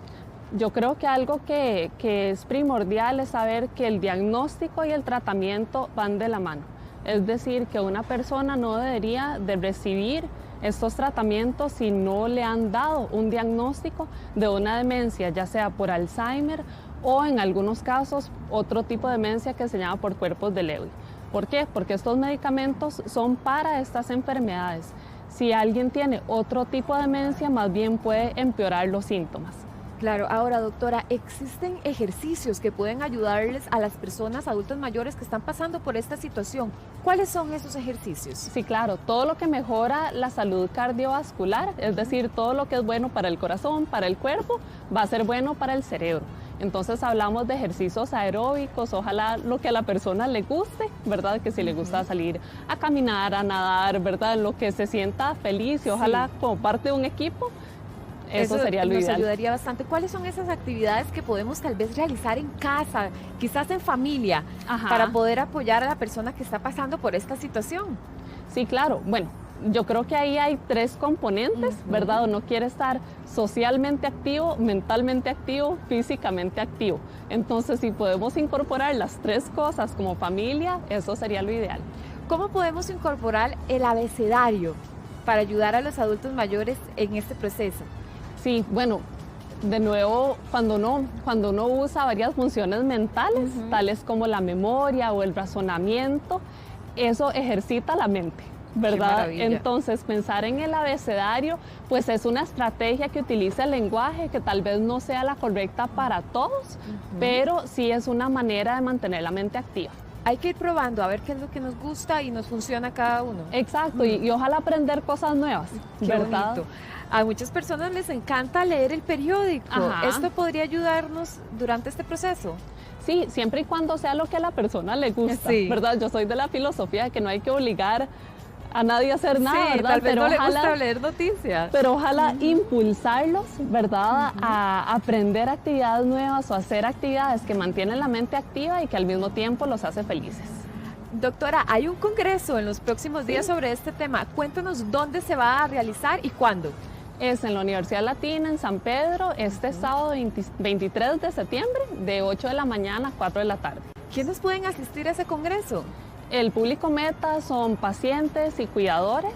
Yo creo que algo que es primordial es saber que el diagnóstico y el tratamiento van de la mano. Es decir, que una persona no debería de recibir estos tratamientos si no le han dado un diagnóstico de una demencia, ya sea por Alzheimer o en algunos casos otro tipo de demencia que se llama por cuerpos de Lewy. ¿Por qué? Porque estos medicamentos son para estas enfermedades. Si alguien tiene otro tipo de demencia, más bien puede empeorar los síntomas. Claro, ahora doctora, ¿existen ejercicios que pueden ayudarles a las personas adultos mayores que están pasando por esta situación? ¿Cuáles son esos ejercicios? Sí, claro, todo lo que mejora la salud cardiovascular, es decir, todo lo que es bueno para el corazón, para el cuerpo, va a ser bueno para el cerebro. Entonces hablamos de ejercicios aeróbicos, ojalá lo que a la persona le guste, ¿verdad? Que si le gusta salir a caminar, a nadar, ¿verdad? Lo que se sienta feliz y ojalá como parte de un equipo. Eso sería lo ideal. Nos ayudaría bastante. ¿Cuáles son esas actividades que podemos tal vez realizar en casa, quizás en familia, para poder apoyar a la persona que está pasando por esta situación? Sí, claro. Bueno, yo creo que ahí hay 3 componentes, ¿verdad? Uno quiere estar socialmente activo, mentalmente activo, físicamente activo. Entonces, si podemos incorporar las 3 cosas como familia, eso sería lo ideal. ¿Cómo podemos incorporar el abecedario para ayudar a los adultos mayores en este proceso? Sí, bueno, de nuevo, cuando uno usa varias funciones mentales, tales como la memoria o el razonamiento, eso ejercita la mente, ¿verdad? Entonces, pensar en el abecedario, pues es una estrategia que utiliza el lenguaje que tal vez no sea la correcta para todos, pero sí es una manera de mantener la mente activa. Hay que ir probando a ver qué es lo que nos gusta y nos funciona a cada uno. Exacto, y ojalá aprender cosas nuevas, ¿verdad? Bonito. A muchas personas les encanta leer el periódico. ¿Esto podría ayudarnos durante este proceso? Sí, siempre y cuando sea lo que a la persona le gusta, ¿verdad? Yo soy de la filosofía de que no hay que obligar a nadie a hacer nada, ¿verdad? Tal vez no le gusta leer noticias. Pero ojalá impulsarlos, ¿verdad? A aprender actividades nuevas o hacer actividades que mantienen la mente activa y que al mismo tiempo los hace felices. Doctora, hay un congreso en los próximos días sobre este tema. Cuéntanos dónde se va a realizar y cuándo. Es en la Universidad Latina, en San Pedro, este sábado 23 de septiembre, de 8 de la mañana a 4 de la tarde. ¿Quiénes pueden asistir a ese congreso? El público meta son pacientes y cuidadores,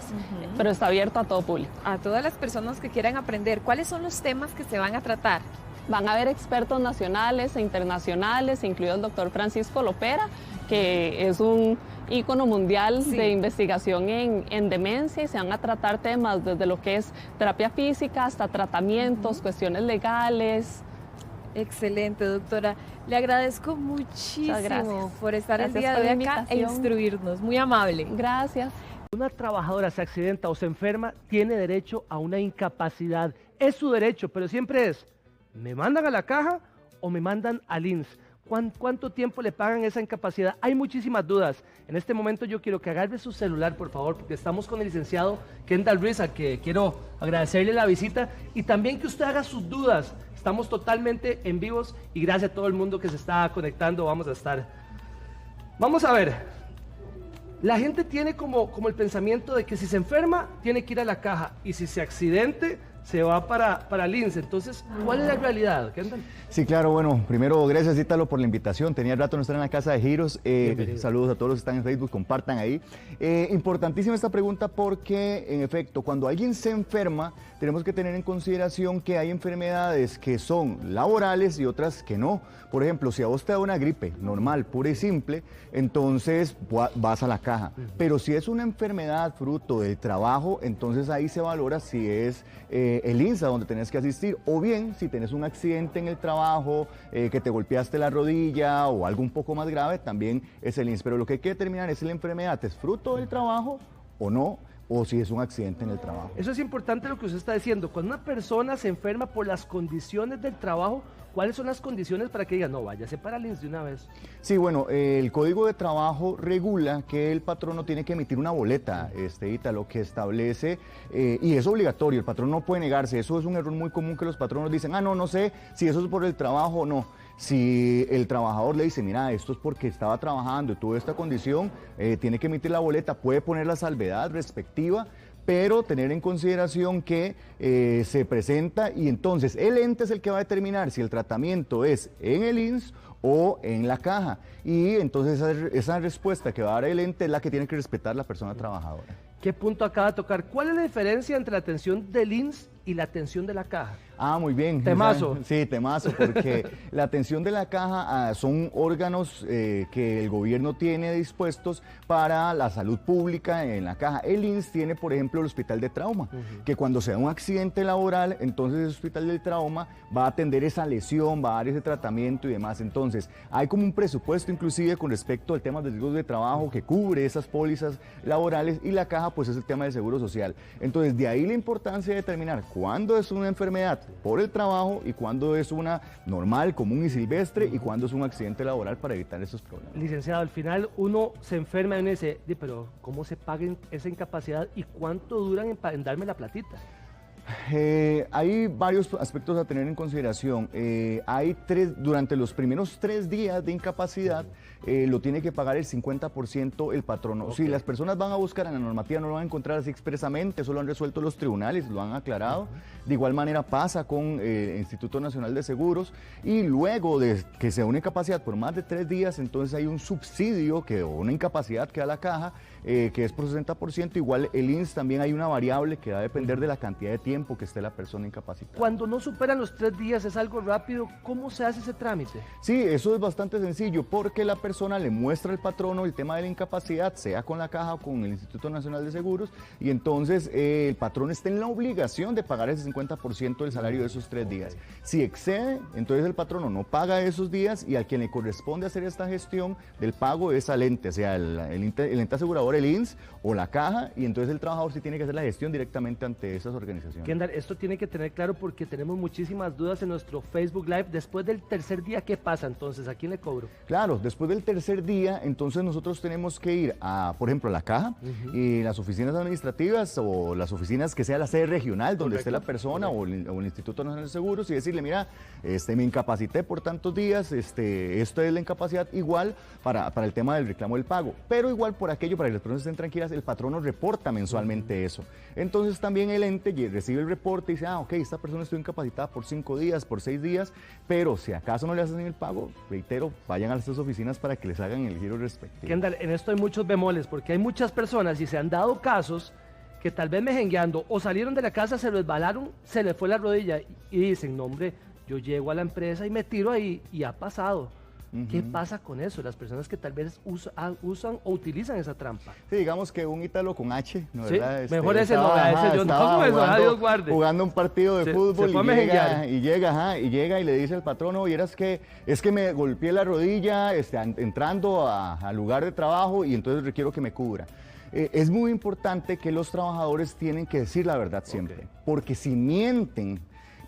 pero está abierto a todo público. A todas las personas que quieran aprender, ¿cuáles son los temas que se van a tratar? Van a haber expertos nacionales e internacionales, incluido el doctor Francisco Lopera, que es un ícono mundial de investigación en demencia, y se van a tratar temas desde lo que es terapia física hasta tratamientos, cuestiones legales. Excelente, doctora. Le agradezco muchísimo por estar el día de hoy acá e instruirnos. Muy amable. Gracias. Una trabajadora se accidenta o se enferma, tiene derecho a una incapacidad. Es su derecho, pero siempre es, ¿me mandan a la caja o me mandan al INSS? ¿Cuánto tiempo le pagan esa incapacidad? Hay muchísimas dudas. En este momento yo quiero que agarre su celular, por favor, porque estamos con el licenciado Kendall Ruiz, a que quiero agradecerle la visita, y también que usted haga sus dudas. Estamos totalmente en vivos y gracias a todo el mundo que se está conectando. Vamos a ver. La gente tiene como el pensamiento de que si se enferma, tiene que ir a la caja, y si se accidente, se va para el INSS. Entonces, ¿cuál es la realidad? Sí, claro, bueno, primero gracias Ítalo por la invitación. Tenía rato no estar en la casa de Giros. Saludos a todos los que están en Facebook, compartan ahí. Importantísima esta pregunta porque, en efecto, cuando alguien se enferma, tenemos que tener en consideración que hay enfermedades que son laborales y otras que no. Por ejemplo, si a vos te da una gripe normal, pura y simple, entonces vas a la caja. Pero si es una enfermedad fruto del trabajo, entonces ahí se valora si es el INSS a donde tenés que asistir, o bien si tenés un accidente en el trabajo, que te golpeaste la rodilla o algo un poco más grave, también es el INSS. Pero lo que hay que determinar es si la enfermedad es fruto del trabajo o no, o si es un accidente en el trabajo. Eso es importante lo que usted está diciendo. Cuando una persona se enferma por las condiciones del trabajo, ¿cuáles son las condiciones para que diga, no, váyase para el INSS de una vez? Sí, bueno, el Código de Trabajo regula que el patrono tiene que emitir una boleta, Ítalo, que establece, y es obligatorio, el patrón no puede negarse. Eso es un error muy común que los patronos dicen, no sé si eso es por el trabajo o no. Si el trabajador le dice, mira, esto es porque estaba trabajando y tuvo esta condición, tiene que emitir la boleta, puede poner la salvedad respectiva, pero tener en consideración que se presenta, y entonces el ente es el que va a determinar si el tratamiento es en el INSS o en la caja, y entonces esa respuesta que va a dar el ente es la que tiene que respetar la persona trabajadora. ¿Qué punto acaba de tocar? ¿Cuál es la diferencia entre la atención del INSS y la atención de la caja? Muy bien. Temazo. Sí, temazo, porque la atención de la caja son órganos que el gobierno tiene dispuestos para la salud pública en la caja. El INSS tiene, por ejemplo, el hospital de trauma, que cuando se da un accidente laboral, entonces el hospital de trauma va a atender esa lesión, va a dar ese tratamiento y demás. Entonces, hay como un presupuesto inclusive con respecto al tema de riesgos de trabajo que cubre esas pólizas laborales, y la caja pues es el tema del seguro social. Entonces, de ahí la importancia de determinar cuándo es una enfermedad por el trabajo y cuándo es una normal, común y silvestre, y cuándo es un accidente laboral, para evitar esos problemas. Licenciado, al final uno se enferma y uno dice, pero ¿cómo se paga esa incapacidad y cuánto duran en darme la platita? Hay varios aspectos a tener en consideración. Durante los primeros 3 días de incapacidad, lo tiene que pagar el 50% el patrono. Okay. Si las personas van a buscar en la normativa, no lo van a encontrar así expresamente, eso lo han resuelto los tribunales, lo han aclarado. De igual manera pasa con el Instituto Nacional de Seguros, y luego de que sea una incapacidad por más de 3 días, entonces hay un subsidio o una incapacidad que da la caja, que es por 60%. Igual el INSS también hay una variable que va a depender de la cantidad de tiempo que esté la persona incapacitada. Cuando no superan los 3 días, es algo rápido, ¿cómo se hace ese trámite? Sí, eso es bastante sencillo, porque la persona le muestra al patrono el tema de la incapacidad, sea con la caja o con el Instituto Nacional de Seguros, y entonces el patrón está en la obligación de pagar ese 50% del salario de esos 3 días. Si excede, entonces el patrono no paga esos días, y al quien le corresponde hacer esta gestión del pago es al ente, sea el ente asegurador, el INSS o la caja, y entonces el trabajador sí tiene que hacer la gestión directamente ante esas organizaciones. Kendall, esto tiene que tener claro porque tenemos muchísimas dudas en nuestro Facebook Live. Después del tercer día, ¿qué pasa entonces? ¿A quién le cobro? Claro, después del tercer día, entonces nosotros tenemos que ir a, por ejemplo, a la caja, y las oficinas administrativas o las oficinas que sea la sede regional donde esté la persona, o el Instituto Nacional de Seguros, y decirle, mira, me incapacité por tantos días, esto es la incapacidad, igual para el tema del reclamo del pago, pero igual por aquello, para que las personas estén tranquilas, el patrono reporta mensualmente eso. Entonces también el ente recibe el reporte y dice, ok, esta persona estuvo incapacitada por 5 días, por 6 días, pero si acaso no le hacen el pago, reitero, vayan a estas oficinas para que les hagan el giro respectivo. Kendall, en esto hay muchos bemoles, porque hay muchas personas, y se han dado casos, que tal vez mejengueando o salieron de la casa, se resbalaron, se les fue la rodilla, y dicen, no hombre, yo llego a la empresa y me tiro ahí, y ha pasado. ¿Qué pasa con eso? Las personas que tal vez usan o utilizan esa trampa. Sí, digamos que un ítalo con H, ¿no? Sí, ¿verdad? Mejor ese no, ese yo no hago eso, Dios guarde. Jugando un partido de fútbol y llega y le dice al patrono, vieras que es que me golpeé la rodilla entrando al lugar de trabajo y entonces requiero que me cubra. Es muy importante que los trabajadores tienen que decir la verdad siempre, porque si mienten,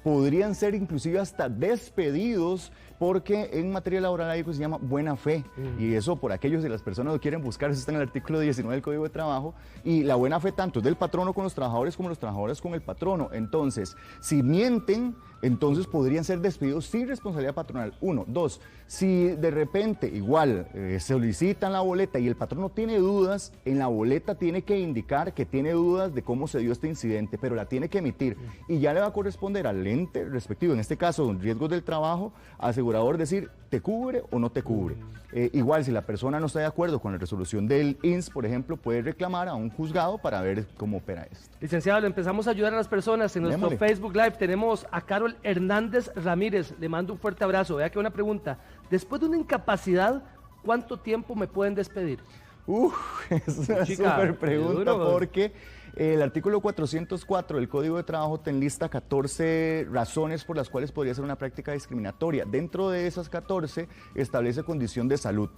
podrían ser inclusive hasta despedidos, porque en materia laboral hay algo que se llama buena fe, y eso por aquellos de las personas que quieren buscar, eso está en el artículo 19 del Código de Trabajo, y la buena fe tanto es del patrono con los trabajadores como los trabajadores con el patrono. Entonces, si mienten, entonces podrían ser despedidos sin responsabilidad patronal. 1, 2, si de repente igual solicitan la boleta y el patrono tiene dudas, en la boleta tiene que indicar que tiene dudas de cómo se dio este incidente, pero la tiene que emitir, y ya le va a corresponder al ente respectivo, en este caso riesgos del trabajo, asegurador, decir te cubre o no te cubre. Igual si la persona no está de acuerdo con la resolución del INSS, por ejemplo, puede reclamar a un juzgado para ver cómo opera esto. Licenciado, le empezamos a ayudar a las personas en nuestro Facebook Live. Tenemos a Carol Hernández Ramírez, le mando un fuerte abrazo. Vea que una pregunta, después de una incapacidad, ¿cuánto tiempo me pueden despedir? Es una súper pregunta, porque el artículo 404 del Código de Trabajo te enlista 14 razones por las cuales podría ser una práctica discriminatoria. Dentro de esas 14 establece condición de salud.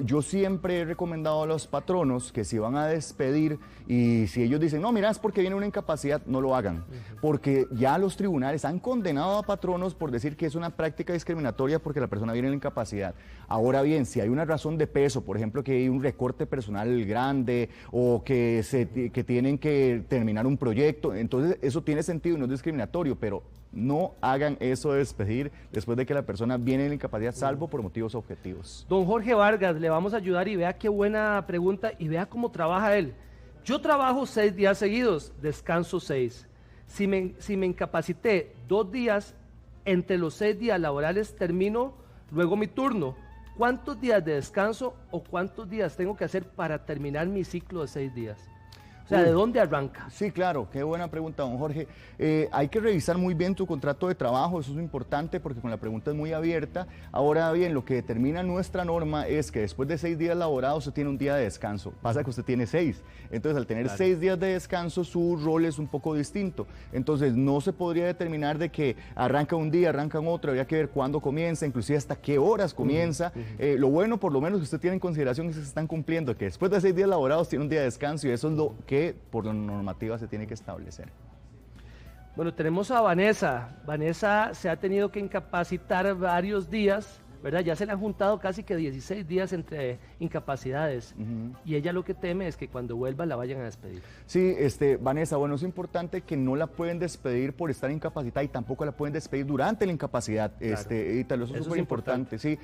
Yo siempre he recomendado a los patronos que si van a despedir y si ellos dicen, no, mira, es porque viene una incapacidad, no lo hagan. Porque ya los tribunales han condenado a patronos por decir que es una práctica discriminatoria porque la persona viene en la incapacidad. Ahora bien, si hay una razón de peso, por ejemplo, que hay un recorte personal grande o que tienen que terminar un proyecto, entonces eso tiene sentido y no es discriminatorio, pero no hagan eso de despedir después de que la persona viene en la incapacidad, salvo por motivos objetivos. Don Jorge Vargas, le vamos a ayudar, y vea qué buena pregunta y vea cómo trabaja él. Yo trabajo 6 días seguidos, descanso 6. Si me incapacité 2 días, entre los 6 días laborales termino luego mi turno. ¿Cuántos días de descanso o cuántos días tengo que hacer para terminar mi ciclo de 6 días? O sea, ¿de dónde arranca? Sí, claro, qué buena pregunta, don Jorge. Hay que revisar muy bien tu contrato de trabajo, eso es importante porque con la pregunta es muy abierta. Ahora bien, lo que determina nuestra norma es que después de 6 días laborados usted tiene un día de descanso. Pasa que usted tiene 6. Entonces, al tener 6 días de descanso, su rol es un poco distinto. Entonces, no se podría determinar de que arranca un día, arranca otro, habría que ver cuándo comienza, inclusive hasta qué horas comienza. Lo bueno, por lo menos, que usted tiene en consideración es que se están cumpliendo, que después de 6 días laborados tiene un día de descanso, y eso es lo que por la normativa se tiene que establecer. Bueno, tenemos a Vanessa. Vanessa se ha tenido que incapacitar varios días ¿verdad? Ya se le han juntado casi que 16 días entre incapacidades y ella lo que teme es que cuando vuelva la vayan a despedir. Sí, Vanessa, bueno, es importante que no la pueden despedir por estar incapacitada y tampoco la pueden despedir durante la incapacidad, Ítalo, eso es súper importante, sí,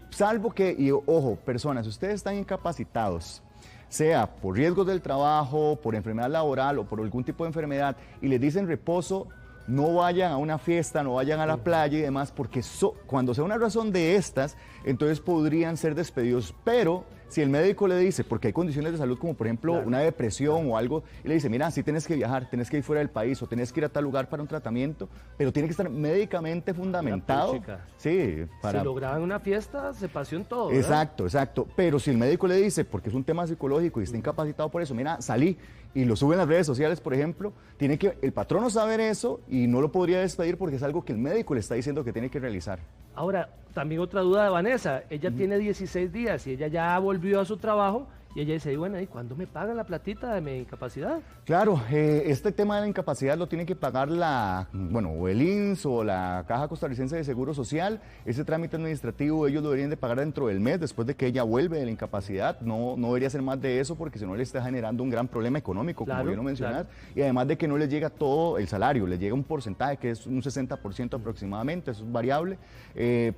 salvo que, y ojo, personas, ustedes están incapacitados, sea por riesgos del trabajo, por enfermedad laboral o por algún tipo de enfermedad, y les dicen reposo, no vayan a una fiesta, no vayan a la playa y demás, porque cuando sea una razón de estas, entonces podrían ser despedidos, pero si el médico le dice, porque hay condiciones de salud como por ejemplo una depresión o algo, y le dice, mira, sí tienes que viajar, tienes que ir fuera del país o tienes que ir a tal lugar para un tratamiento, pero tiene que estar médicamente fundamentado. Sí, para... Si lograban una fiesta, se pasó en todo, ¿verdad? Exacto, exacto, pero si el médico le dice, porque es un tema psicológico y está incapacitado por eso, mira, salí, y lo sube en las redes sociales, por ejemplo, tiene que el patrono saber eso y no lo podría despedir porque es algo que el médico le está diciendo que tiene que realizar. Ahora, también otra duda de Vanessa, ella tiene 16 días y ella ya volvió a su trabajo y ella dice, bueno, ¿y cuándo me pagan la platita de mi incapacidad? Claro, este tema de la incapacidad lo tiene que pagar o el INSS o la Caja Costarricense de Seguro Social. Ese trámite administrativo ellos lo deberían de pagar dentro del mes, después de que ella vuelve de la incapacidad. No debería ser más de eso porque si no le está generando un gran problema económico, como bien lo mencionas. Y además de que no les llega todo el salario, les llega un porcentaje que es un 60% aproximadamente, eso es variable,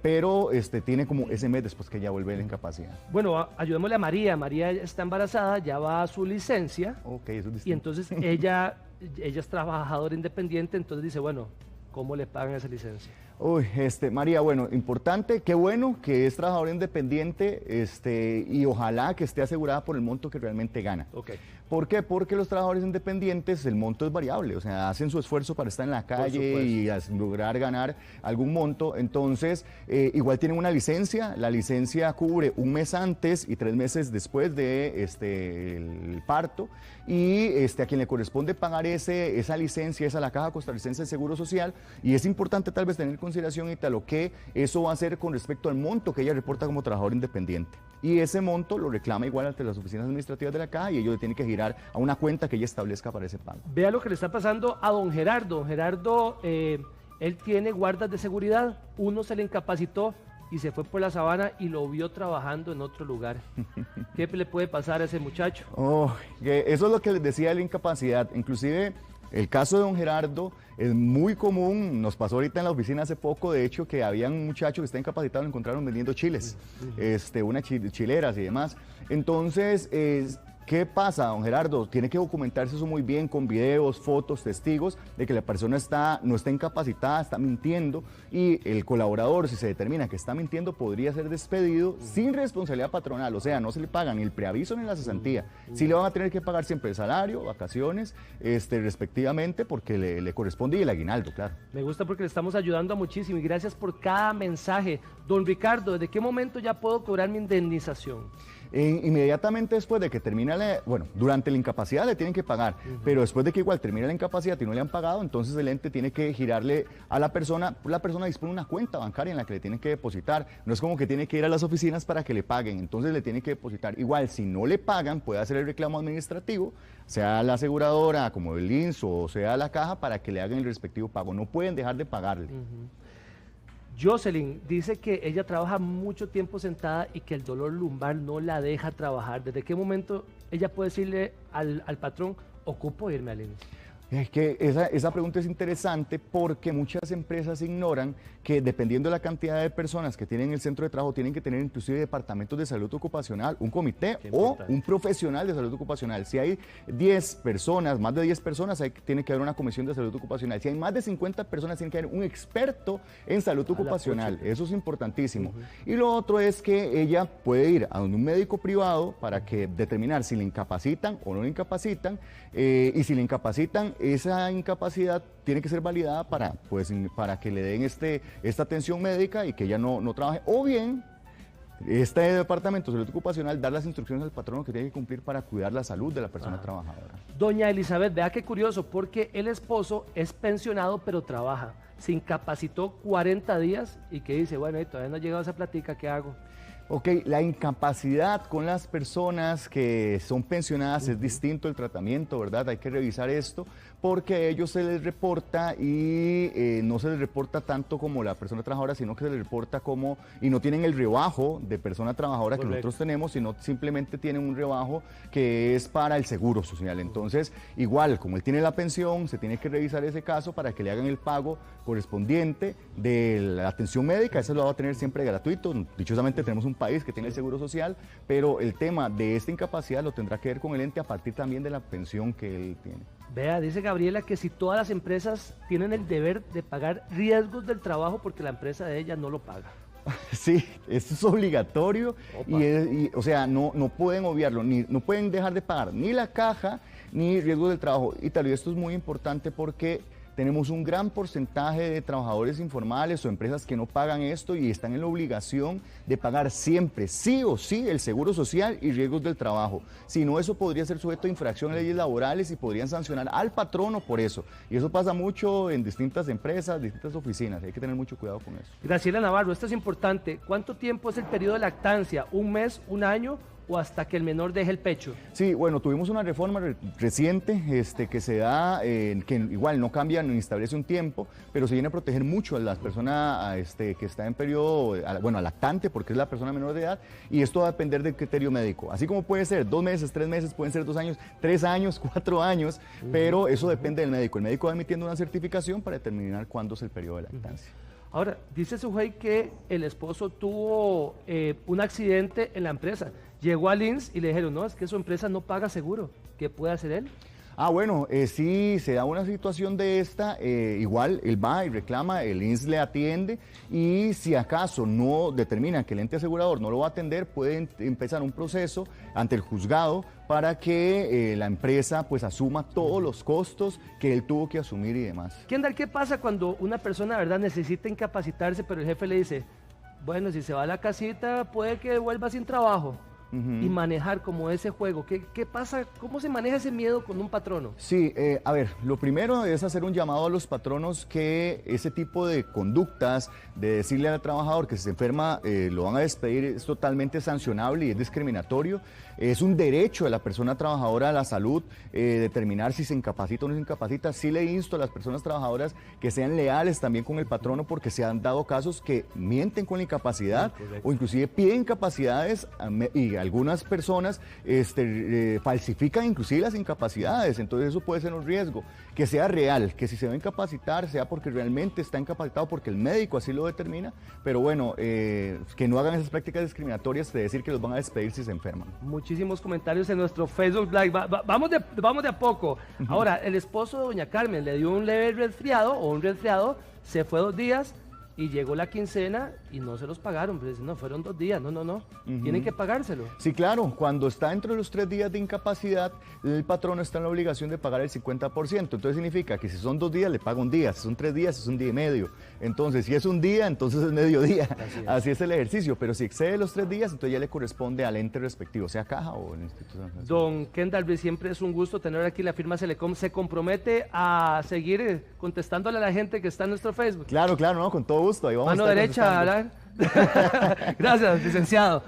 pero tiene como ese mes después que ella vuelve de la incapacidad. Bueno, ayudémosle a María. María está embarazada, ya va a su licencia. Okay, eso es distinto. Y entonces ella es trabajadora independiente, entonces dice, bueno, ¿cómo le pagan esa licencia? Uy, María, bueno, importante, qué bueno que es trabajadora independiente, y ojalá que esté asegurada por el monto que realmente gana. Okay. ¿Por qué? Porque los trabajadores independientes, el monto es variable, o sea, hacen su esfuerzo para estar en la calle y lograr ganar algún monto, entonces, igual tienen una licencia, la licencia cubre un mes antes y 3 meses después de el parto, y a quien le corresponde pagar esa licencia es a la Caja Costarricense de Seguro Social, y es importante tal vez tener en consideración, Ítalo, que eso va a ser con respecto al monto que ella reporta como trabajadora independiente, y ese monto lo reclama igual ante las oficinas administrativas de la Caja y ellos le tienen que girar a una cuenta que ella establezca para ese pago. Vea lo que le está pasando a don Gerardo. Don Gerardo, él tiene guardas de seguridad, uno se le incapacitó y se fue por la sabana y lo vio trabajando en otro lugar. ¿Qué le puede pasar a ese muchacho? Eso es lo que les decía de la incapacidad, inclusive el caso de don Gerardo es muy común, nos pasó ahorita en la oficina hace poco, de hecho, que había un muchacho que está incapacitado, lo encontraron vendiendo chiles, unas chileras y demás. Entonces, ¿qué pasa, don Gerardo? Tiene que documentarse eso muy bien con videos, fotos, testigos de que la persona no está incapacitada, está mintiendo, y el colaborador, si se determina que está mintiendo, podría ser despedido sin responsabilidad patronal, o sea, no se le pagan ni el preaviso ni la cesantía. Sí le van a tener que pagar siempre el salario, vacaciones, respectivamente, porque le corresponde, y el aguinaldo, claro. Me gusta porque le estamos ayudando a muchísimo y gracias por cada mensaje. Don Ricardo, ¿desde qué momento ya puedo cobrar mi indemnización? Inmediatamente después de que termina durante la incapacidad le tienen que pagar, pero después de que igual termina la incapacidad y no le han pagado, entonces el ente tiene que girarle a la persona dispone de una cuenta bancaria en la que le tienen que depositar, no es como que tiene que ir a las oficinas para que le paguen, entonces le tienen que depositar. Igual, si no le pagan, puede hacer el reclamo administrativo, sea la aseguradora, como el INSS, o sea la Caja, para que le hagan el respectivo pago, no pueden dejar de pagarle. Jocelyn dice que ella trabaja mucho tiempo sentada y que el dolor lumbar no la deja trabajar. ¿Desde qué momento ella puede decirle al patrón, ocupo irme al INSS? Es que esa pregunta es interesante porque muchas empresas ignoran que dependiendo de la cantidad de personas que tienen en el centro de trabajo, tienen que tener inclusive departamentos de salud ocupacional, un comité o un profesional de salud ocupacional. Si hay 10 personas, más de 10 personas, tiene que haber una comisión de salud ocupacional. Si hay más de 50 personas, tiene que haber un experto en salud ocupacional. Eso es importantísimo. Y lo otro es que ella puede ir a donde un médico privado para que determinar si le incapacitan o no le incapacitan, y si le incapacitan, esa incapacidad tiene que ser validada para que le den esta atención médica y que ella no trabaje, o bien este departamento de salud ocupacional dar las instrucciones al patrono que tiene que cumplir para cuidar la salud de la persona trabajadora. Doña Elizabeth, vea qué curioso, porque el esposo es pensionado pero trabaja. se incapacitó 40 días y que dice, bueno, todavía no ha llegado esa platica, ¿qué hago? Ok, la incapacidad con las personas que son pensionadas es distinto el tratamiento, ¿verdad? Hay que revisar esto porque a ellos se les reporta y no se les reporta tanto como la persona trabajadora, sino que se les reporta como, y no tienen el rebajo de persona trabajadora que nosotros tenemos, sino simplemente tienen un rebajo que es para el seguro social. Entonces, igual, como él tiene la pensión, se tiene que revisar ese caso para que le hagan el pago correspondiente de la atención médica. Eso lo va a tener siempre gratuito. Dichosamente tenemos un país que tiene el seguro social, pero el tema de esta incapacidad lo tendrá que ver con el ente a partir también de la pensión que él tiene. Vea, dice Gabriela que si todas las empresas tienen el deber de pagar riesgos del trabajo porque la empresa de ella no lo paga. Sí, esto es obligatorio o sea, no pueden obviarlo, no pueden dejar de pagar ni la caja ni riesgos del trabajo. Y tal vez esto es muy importante porque tenemos un gran porcentaje de trabajadores informales o empresas que no pagan esto y están en la obligación de pagar siempre, sí o sí, el seguro social y riesgos del trabajo. Si no, eso podría ser sujeto a infracción a leyes laborales y podrían sancionar al patrono por eso. Y eso pasa mucho en distintas empresas, distintas oficinas. Hay que tener mucho cuidado con eso. Graciela Navarro, esto es importante. ¿Cuánto tiempo es el periodo de lactancia? ¿Un mes, un año o hasta que el menor deje el pecho? Sí, bueno, tuvimos una reforma reciente que se da, que igual no cambia ni establece un tiempo, pero se viene a proteger mucho a las personas que están en periodo, bueno, lactante, porque es la persona menor de edad, y esto va a depender del criterio médico. Así como puede ser 2 meses, 3 meses, pueden ser 2 años, 3 años, 4 años, pero eso depende del médico. El médico va emitiendo una certificación para determinar cuándo es el periodo de lactancia. Ahora, dice su juez que el esposo tuvo un accidente en la empresa. Llegó al INSS y le dijeron, no, es que su empresa no paga seguro. ¿Qué puede hacer él? Ah, bueno, si se da una situación de esta, igual él va y reclama, el INSS le atiende y si acaso no determina que el ente asegurador no lo va a atender, puede empezar un proceso ante el juzgado para que la empresa pues asuma todos los costos que él tuvo que asumir y demás. Kendall, ¿qué pasa cuando una persona, verdad, necesita incapacitarse, pero el jefe le dice, bueno, si se va a la casita puede que vuelva sin trabajo? Y manejar como ese juego. ¿Qué pasa? ¿Cómo se maneja ese miedo con un patrono? Sí, a ver, lo primero es hacer un llamado a los patronos que ese tipo de conductas, de decirle al trabajador que si se enferma lo van a despedir, es totalmente sancionable y es discriminatorio. Es un derecho de la persona trabajadora a la salud determinar si se incapacita o no se incapacita. Sí le insto a las personas trabajadoras que sean leales también con el patrono porque se han dado casos que mienten con la incapacidad o inclusive piden incapacidades y algunas personas falsifican inclusive las incapacidades. Entonces eso puede ser un riesgo. Que sea real, que si se va a incapacitar sea porque realmente está incapacitado porque el médico así lo determina, pero bueno, que no hagan esas prácticas discriminatorias de decir que los van a despedir si se enferman. Muchísimos comentarios en nuestro Facebook Live. Vamos de a poco. Ahora, el esposo de doña Carmen le dio un leve resfriado o un resfriado, se fue 2 días y llegó la quincena y no se los pagaron. Pero no, fueron 2 días, no. Tienen que pagárselo. Sí, claro, cuando está dentro de los 3 días de incapacidad, el patrono está en la obligación de pagar el 50%. Entonces significa que si son 2 días, le paga 1 día, si son 3 días, es 1 día y medio. Entonces, si es 1 día, entonces es medio día. Así es el ejercicio, pero si excede los 3 días, entonces ya le corresponde al ente respectivo, sea caja o el instituto. Don Kendall, siempre es un gusto tener aquí la firma Celecom. ¿Se compromete a seguir contestándole a la gente que está en nuestro Facebook? Claro, no, con todo gusto. Ahí vamos Mano derecha, ¿verdad? Gracias, licenciado.